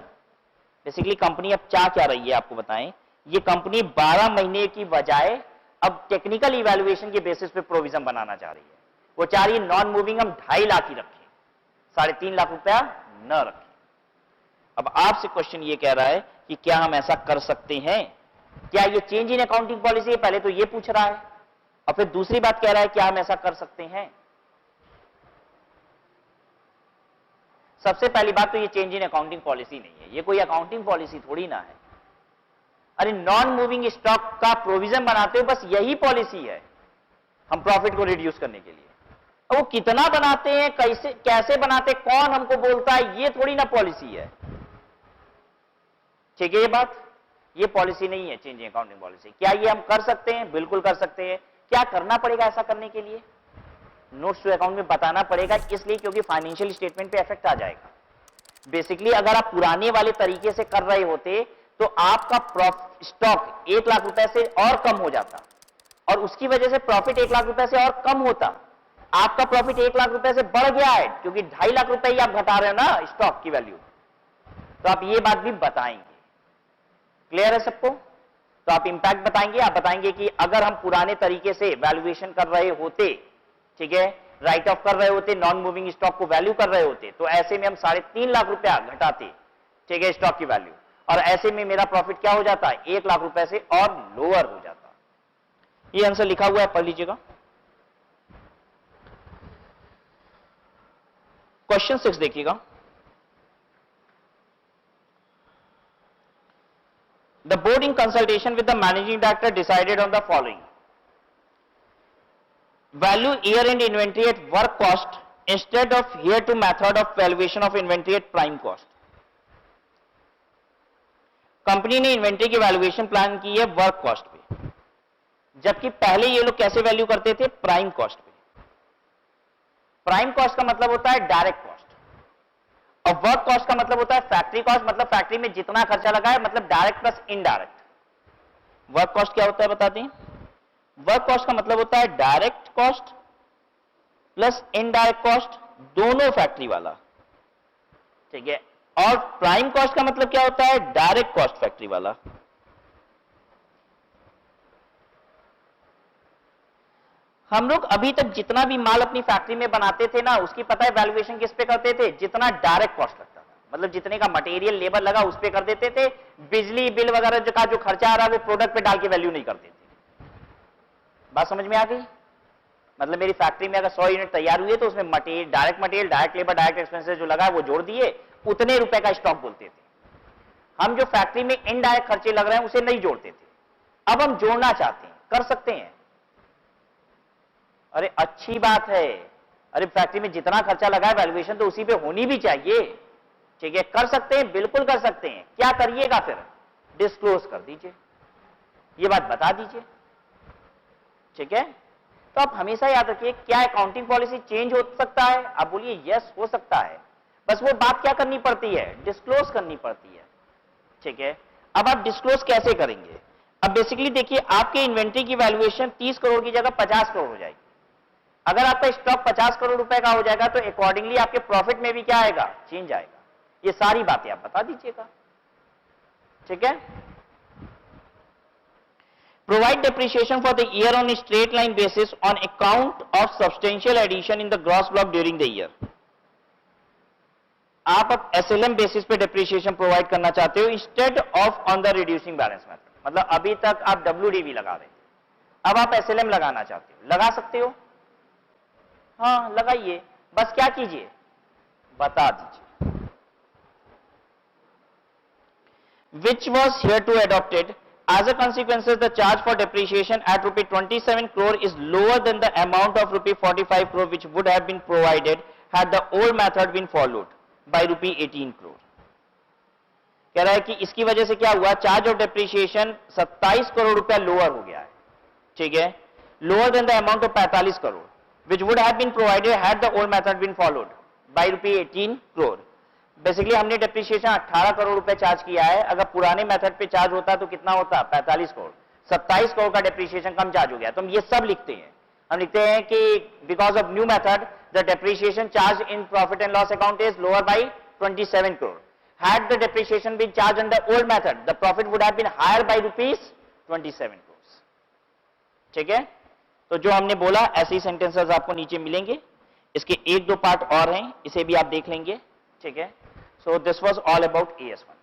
Basically company अब चाह क्या रही है आपको बताएं, ये कंपनी 12 महीने की बजाय अब टेक्निकल इवैल्यूएशन के बेसिस पे प्रोविजन बनाना चाह रही है। वो चाह रही है नॉन मूविंग हम 2.5 लाख ही रखें, 3.5 लाख रुपया न रखें। अब आपसे क्वेश्चन ये कह रहा है कि क्या हम ऐसा कर सकते हैं, क्या ये चेंज इन अकाउंटिंग पॉलिसी है? पहले तो ये पूछ रहा है और फिर दूसरी बात कह रहा है क्या हम ऐसा कर सकते हैं। सबसे पहली बात तो ये चेंज इन अकाउंटिंग पॉलिसी नहीं है, ये कोई अकाउंटिंग पॉलिसी थोड़ी ना है। अरे नॉन मूविंग स्टॉक का प्रोविजन बनाते हो, बस यही पॉलिसी है हम प्रॉफिट को रिड्यूस करने के लिए। अब वो कितना बनाते हैं, कैसे कैसे बनाते, कौन हमको बोलता है, ये थोड़ी ना पॉलिसी है। ठीक है, ये बात, ये पॉलिसी नहीं है चेंज इन अकाउंटिंग पॉलिसी। क्या ये हम कर सकते हैं? बिल्कुल कर सकते हैं। क्या करना पड़ेगा ऐसा करने के लिए? नोट्स टू अकाउंट में बताना पड़ेगा, इसलिए क्योंकि फाइनेंशियल स्टेटमेंट पे इफेक्ट आ जाएगा। बेसिकली अगर आप पुराने वाले तरीके से कर रहे होते तो आपका स्टॉक 1 लाख रुपए से और कम हो जाता और उसकी वजह से प्रॉफिट 1 लाख रुपए से और कम होता। आपका प्रॉफिट 1 लाख रुपए से बढ़ गया है क्योंकि 2.5 लाख रुपए ही आप घटा रहे हो ना स्टॉक की वैल्यू। तो आप ये बात भी बताएंगे। क्लियर है सबको? तो आप इंपैक्ट बताएंगे, आप बताएंगे कि अगर हम पुराने तरीके से वैल्यूएशन कर रहे होते, ठीक है, राइट ऑफ कर रहे होते, नॉन मूविंग स्टॉक को वैल्यू कर रहे होते, तो ऐसे में हम 3.5 लाख रुपया घटाते, ठीक है, स्टॉक की वैल्यू, और ऐसे में मेरा प्रॉफिट क्या हो जाता है? 1 लाख रुपए से और लोअर हो जाता। ये आंसर लिखा हुआ है, पढ़ लीजिएगा। क्वेश्चन 6 देखिएगा। The board in consultation with the managing director decided on the following. Value year-end inventory at work cost instead of here-to method of valuation of inventory at prime cost. Company ने inventory की valuation plan की है work cost पे, जबकि पहले ये लोग कैसे वैल्यू करते थे? प्राइम कॉस्ट पे। प्राइम कॉस्ट का मतलब होता है डायरेक्ट कॉस्ट और वर्क कॉस्ट का मतलब होता है फैक्ट्री कॉस्ट, मतलब फैक्ट्री में जितना खर्चा लगा है, मतलब direct plus indirect. Work cost क्या होता है बताते हैं? वर्क कॉस्ट का मतलब होता है direct cost plus indirect cost, दोनों फैक्ट्री वाला, ठीक है। और प्राइम कॉस्ट का मतलब क्या होता है? डायरेक्ट कॉस्ट फैक्ट्री वाला। हम लोग अभी तक जितना भी माल अपनी फैक्ट्री में बनाते थे ना, उसकी पता है वैल्यूएशन किस पे करते थे? जितना डायरेक्ट कॉस्ट लगता था, मतलब जितने का मटेरियल लेबर लगा उस पे कर देते थे। बिजली बिल वगैरह का जो खर्चा आ रहा है वो प्रोडक्ट पे डाल के वैल्यू नहीं करते थे। बात समझ में आ गई? मतलब मेरी फैक्ट्री में अगर 100 यूनिट तैयार हुई है तो उसमें material, direct labour, direct expenses जो लगा है वो जोड़ दिए, उतने रुपए का स्टॉक बोलते थे। हम जो फैक्ट्री में इनडायरेक्ट खर्चे लग रहे हैं उसे नहीं जोड़ते थे। अब हम जोड़ना चाहते हैं, कर सकते हैं। अरे अच्छी बात है, अरे फैक्ट्री में जितना खर्चा लगा है वैल्यूएशन तो उसी पे होनी भी चाहिए, ठीक है, कर सकते हैं, बिल्कुल कर सकते हैं। क्या करिएगा फिर? डिस्क्लोज कर दीजिए, ये बात बता दीजिए, ठीक है। तो आप हमेशा याद रखिए, क्या अकाउंटिंग पॉलिसी चेंज हो सकता है? आप बोलिए यस हो सकता है, बस वो बात क्या करनी पड़ती है? डिस्क्लोज करनी पड़ती है, ठीक है। अब आप डिस्क्लोज कैसे करेंगे? अब बेसिकली देखिए, आपके इन्वेंट्री की वैल्यूएशन 30 करोड़ की जगह 50 करोड़ हो जाएगी। अगर आपका स्टॉक 50 करोड़ रुपए का हो जाएगा तो अकॉर्डिंगली आपके प्रॉफिट में भी क्या आएगा? चेंज आएगा। ये सारी बातें आप बता दीजिएगा, ठीक है। Provide depreciation for the year on a straight line basis on account of substantial addition in the gross block during the year. आप अब SLM बेसिस पे डेप्रिसिएशन प्रोवाइड करना चाहते हो instead of on the reducing balance method. मतलब अभी तक आप WDV लगा रहे थे, अब आप SLM लगाना चाहते हो, लगा सकते हो, हाँ लगाइए, बस क्या कीजिए? बता दीजिए। Which was here to adopted. As a consequence, the charge for depreciation at ₹27 crore is lower than the amount of ₹45 crore which would have been provided had the old method been followed by ₹18 crore. कह रहा है कि इसकी वजह से क्या हुआ? Charge of depreciation 27 crore रुपया लोअर हो गया है, ठीक है, lower than the amount of 45 crore which would have been provided had the old method been followed by ₹18 crore. Basically हमने डेप्रिसिएशन 18 करोड़ रुपए चार्ज किया है, अगर पुराने मेथड पे चार्ज होता तो कितना होता? 45 करोड़। 27 करोड़ का डेप्रिसिएशन कम चार्ज हो गया। तो हम ये सब लिखते हैं, हम लिखते हैं कि because of new method the depreciation charge in profit and loss account is lower by 27 crore. Had the depreciation been charged under old method, the profit would have been higher by ₹27 crores. ठीक है? तो जो हमने बोला ऐसे ही sentences आपको नीचे मिलेंगे. इसके एक दो पार्ट और हैं, इसे भी आप देख लेंगे. ठीक है? So this was all about AS1.